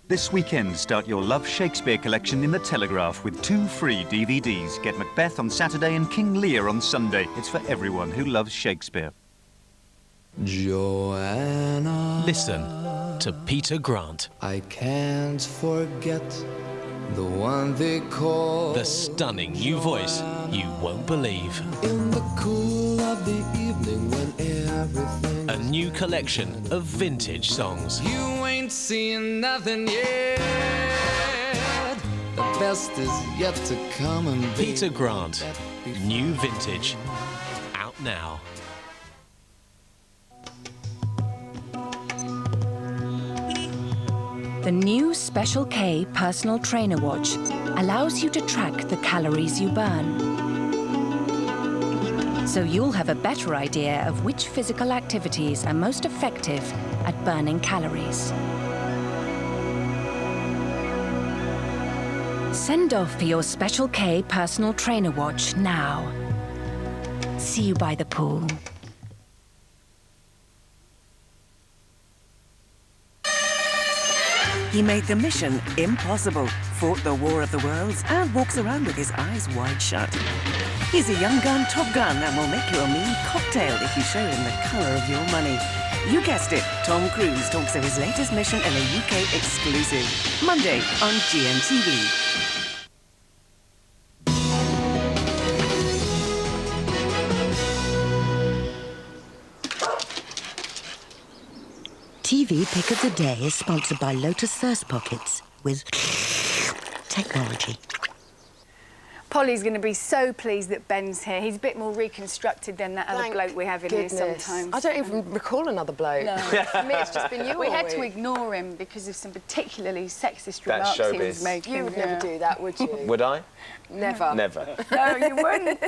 [SPEAKER 28] This weekend, start your Love Shakespeare collection in the Telegraph with 2 free DVDs. Get Macbeth on Saturday and King Lear on Sunday. It's for everyone who loves Shakespeare.
[SPEAKER 29] Joanna.
[SPEAKER 21] Listen to Peter Grant.
[SPEAKER 29] I can't forget the one they call.
[SPEAKER 21] The stunning new voice you won't believe.
[SPEAKER 29] In the cool of the evening when everything.
[SPEAKER 21] A new collection of vintage songs.
[SPEAKER 29] You ain't seen nothing yet. The best is yet to come and
[SPEAKER 21] Peter Grant, new vintage, out now.
[SPEAKER 17] The new Special K personal trainer watch allows you to track the calories you burn. So you'll have a better idea of which physical activities are most effective at burning calories. Send off for your Special K personal trainer watch now. See you by the pool.
[SPEAKER 30] He made the mission impossible, fought the War of the Worlds, and walks around with his eyes wide shut. He's a young gun Top Gun and will make you a mean cocktail if you show him the colour of your money. You guessed it, Tom Cruise talks of his latest mission in a UK exclusive. Monday on GMTV.
[SPEAKER 11] TV Pick of the Day is sponsored by Lotus Thirst Pockets with technology.
[SPEAKER 2] Polly's going to be so pleased that Ben's here. He's a bit more reconstructed than that other bloke we have in here sometimes.
[SPEAKER 4] I don't even recall another bloke.
[SPEAKER 2] No.
[SPEAKER 4] For me, it's just been you
[SPEAKER 2] We
[SPEAKER 4] all
[SPEAKER 2] had to
[SPEAKER 4] week.
[SPEAKER 2] ignore him because of some particularly sexist
[SPEAKER 1] That's
[SPEAKER 2] remarks he was
[SPEAKER 1] showbiz.
[SPEAKER 2] making.
[SPEAKER 4] You would never do that, would you?
[SPEAKER 1] Would I?
[SPEAKER 4] Never.
[SPEAKER 1] Never.
[SPEAKER 2] No, you wouldn't.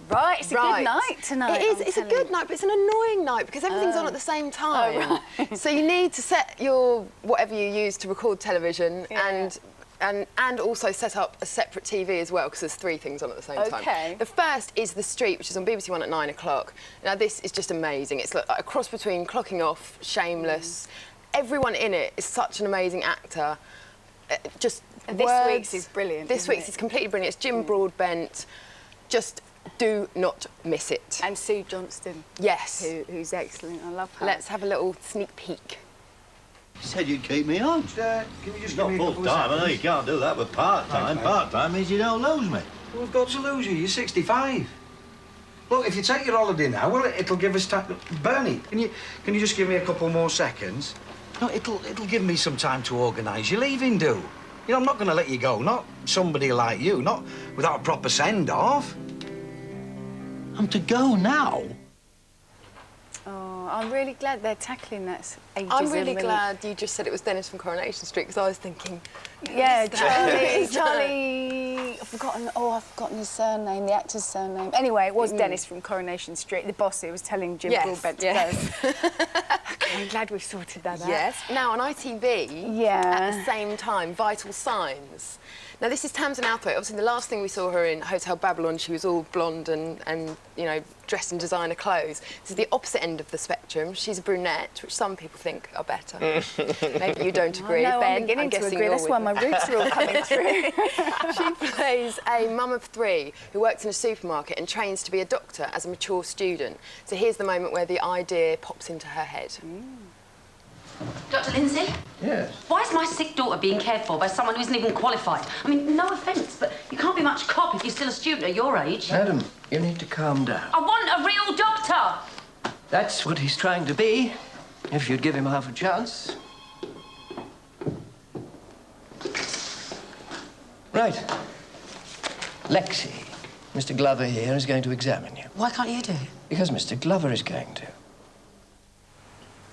[SPEAKER 2] Right, it's a good night tonight.
[SPEAKER 4] It is.
[SPEAKER 2] I'm
[SPEAKER 4] It's a
[SPEAKER 2] telling
[SPEAKER 4] good
[SPEAKER 2] you.
[SPEAKER 4] night, but it's an annoying night because everything's on at the same time.
[SPEAKER 2] Oh, right.
[SPEAKER 4] So you need to set your whatever you use to record television and
[SPEAKER 3] and also set up a separate TV as well, because there's 3 things on at the same time.
[SPEAKER 2] Okay.
[SPEAKER 3] The first is The Street, which is on BBC One at 9 o'clock. Now, this is just amazing. It's like a cross between Clocking Off, Shameless. Everyone in it is such an amazing actor. Just
[SPEAKER 2] and this
[SPEAKER 3] words.
[SPEAKER 2] week's is brilliant.
[SPEAKER 3] This week's is completely brilliant. It's Jim Broadbent. Just do not miss it.
[SPEAKER 2] And Sue Johnston.
[SPEAKER 3] Yes.
[SPEAKER 2] Who's excellent. I love her.
[SPEAKER 3] Let's have a little sneak peek.
[SPEAKER 8] You said you'd keep me on.
[SPEAKER 13] Can you just
[SPEAKER 8] Not full time. I know you can't do that with part time. Part time means you don't lose me.
[SPEAKER 13] Well, we've got to lose you. You're 65. Look, if you take your holiday now, well, it'll give us time. Bernie, can you just give me a couple more seconds? No, it'll give me some time to organise your leaving, do. You know, I'm not going to let you go. Not somebody like you. Not without a proper send-off.
[SPEAKER 8] I'm to go now.
[SPEAKER 2] Oh, I'm really glad they're tackling that ageism.
[SPEAKER 3] I'm really glad you just said it was Dennis from Coronation Street, because I was thinking...
[SPEAKER 2] Yeah, Charlie... I've forgotten his surname, the actor's surname. Anyway, it was Dennis from Coronation Street, the boss who was telling Jim Broadbent to go. Okay, I'm glad we've sorted that out.
[SPEAKER 3] Yes. Now, on ITV, at the same time, Vital Signs. Now, this is Tamsin Outhwaite. Obviously, the last thing we saw her in, Hotel Babylon, she was all blonde and you know, dressed in designer clothes. This is the opposite end of the spectrum. She's a brunette, which some people think are better. Maybe you don't agree.
[SPEAKER 2] No,
[SPEAKER 3] Ben,
[SPEAKER 2] I'm beginning to agree. That's
[SPEAKER 3] with
[SPEAKER 2] why
[SPEAKER 3] me.
[SPEAKER 2] my roots are all coming through.
[SPEAKER 3] She plays a mum of 3 who works in a supermarket and trains to be a doctor as a mature student. So here's the moment where the idea pops into her head.
[SPEAKER 14] Dr. Lindsay?
[SPEAKER 13] Yes?
[SPEAKER 14] Why is my sick daughter being cared for by someone who isn't even qualified? I mean, no offence, but you can't be much cop if you're still a student at your age.
[SPEAKER 13] Madam, you need to calm down.
[SPEAKER 14] I want a real doctor!
[SPEAKER 13] That's what he's trying to be, if you'd give him half a chance. Right. Lexi, Mr. Glover here is going to examine you.
[SPEAKER 14] Why can't you do it?
[SPEAKER 13] Because Mr. Glover is going to.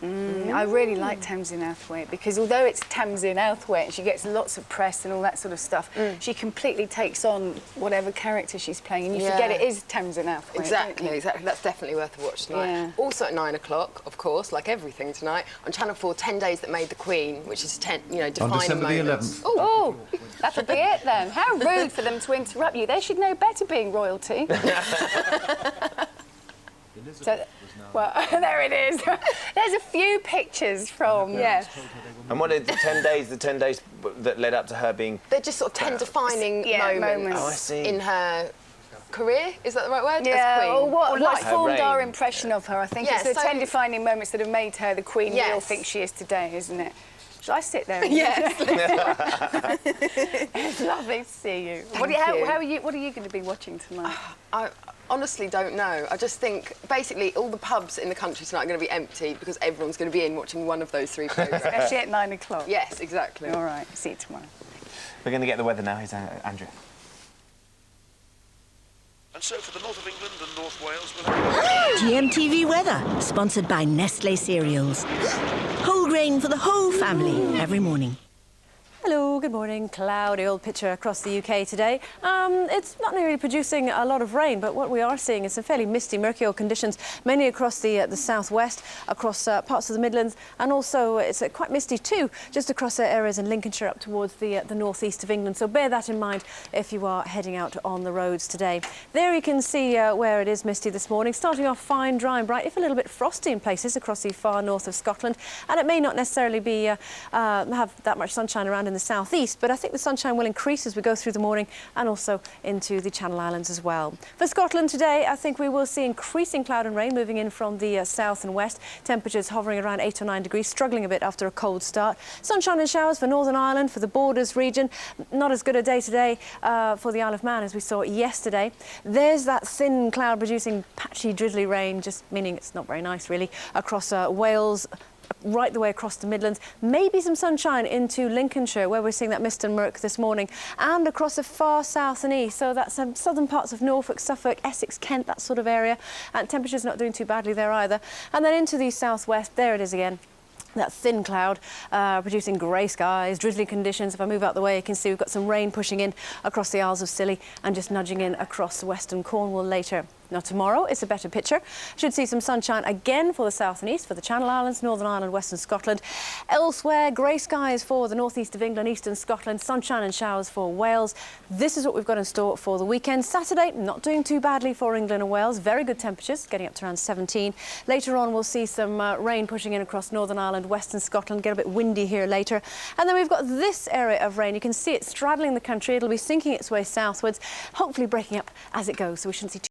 [SPEAKER 2] I really like Tamsin Outhwaite because although it's Tamsin Outhwaite and she gets lots of press and all that sort of stuff, she completely takes on whatever character she's playing and you forget it is Tamsin Outhwaite.
[SPEAKER 3] Exactly, exactly. That's definitely worth a watch tonight.
[SPEAKER 2] Yeah.
[SPEAKER 3] Also at 9 o'clock, of course, like everything tonight, on Channel 4, 10 Days That Made the Queen, which is 10, you know, defining
[SPEAKER 13] December
[SPEAKER 3] moments.
[SPEAKER 13] the 11th.
[SPEAKER 2] Oh, that'll be it then. How rude for them to interrupt you. They should know better being royalty. So, well, there it is. There's a few pictures from...
[SPEAKER 3] Yes.
[SPEAKER 1] And what are the 10 days, that led up to her being...
[SPEAKER 3] They're just sort of 10 defining moments
[SPEAKER 1] Oh, I see.
[SPEAKER 3] in her career, is that the right word?
[SPEAKER 2] Yeah,
[SPEAKER 3] as Queen.
[SPEAKER 2] or what formed our
[SPEAKER 1] reign.
[SPEAKER 2] impression of her. I think
[SPEAKER 3] Yeah,
[SPEAKER 2] it's the
[SPEAKER 3] so-
[SPEAKER 2] 10 defining moments that have made her the Queen we all
[SPEAKER 3] Yes.
[SPEAKER 2] think she is today, isn't it? Shall I sit there?
[SPEAKER 3] Yes.
[SPEAKER 2] It's lovely to see you.
[SPEAKER 3] Thank you.
[SPEAKER 2] What are you going to be watching tonight?
[SPEAKER 3] I honestly don't know. I just think, basically, all the pubs in the country tonight are going to be empty because everyone's going to be in watching one of those 3 programmes.
[SPEAKER 2] Especially at 9 o'clock.
[SPEAKER 3] Yes, exactly.
[SPEAKER 2] All right, see you tomorrow.
[SPEAKER 1] We're going to get the weather now. Here's Andrew.
[SPEAKER 16] And so for the north of England and North Wales, we'll have...
[SPEAKER 18] Gmtv weather, sponsored by Nestle Cereals. Whole grain for the whole family every morning.
[SPEAKER 19] Hello, good morning. Cloudy old picture across the UK today. It's not really producing a lot of rain, but what we are seeing is some fairly misty, murky old conditions, mainly across the southwest, across parts of the Midlands, and also it's quite misty too, just across areas in Lincolnshire up towards the northeast of England. So bear that in mind if you are heading out on the roads today. There you can see where it is misty this morning, starting off fine, dry and bright, if a little bit frosty in places across the far north of Scotland, and it may not necessarily be have that much sunshine around in the southeast, but I think the sunshine will increase as we go through the morning and also into the Channel Islands as well. For Scotland today, I think we will see increasing cloud and rain moving in from the south and west. Temperatures hovering around 8 or 9 degrees, struggling a bit after a cold start. Sunshine and showers for Northern Ireland, for the Borders region. Not as good a day today for the Isle of Man as we saw yesterday. There's that thin cloud producing patchy, drizzly rain, just meaning it's not very nice really, across Wales, right the way across the Midlands. Maybe some sunshine into Lincolnshire, where we're seeing that mist and murk this morning, and across the far south and east. So that's some southern parts of Norfolk, Suffolk, Essex, Kent, that sort of area. And temperatures not doing too badly there either. And then into the southwest, there it is again. That thin cloud producing grey skies, drizzly conditions. If I move out the way, you can see we've got some rain pushing in across the Isles of Scilly and just nudging in across western Cornwall later. Now tomorrow it's a better picture. Should see some sunshine again for the south and east, for the Channel Islands, Northern Ireland, Western Scotland. Elsewhere, grey skies for the northeast of England, eastern Scotland, sunshine and showers for Wales. This is what we've got in store for the weekend. Saturday, not doing too badly for England and Wales. Very good temperatures, getting up to around 17. Later on, we'll see some rain pushing in across Northern Ireland, Western Scotland. Get a bit windy here later. And then we've got this area of rain. You can see it straddling the country. It'll be sinking its way southwards, hopefully breaking up as it goes, so we shouldn't see too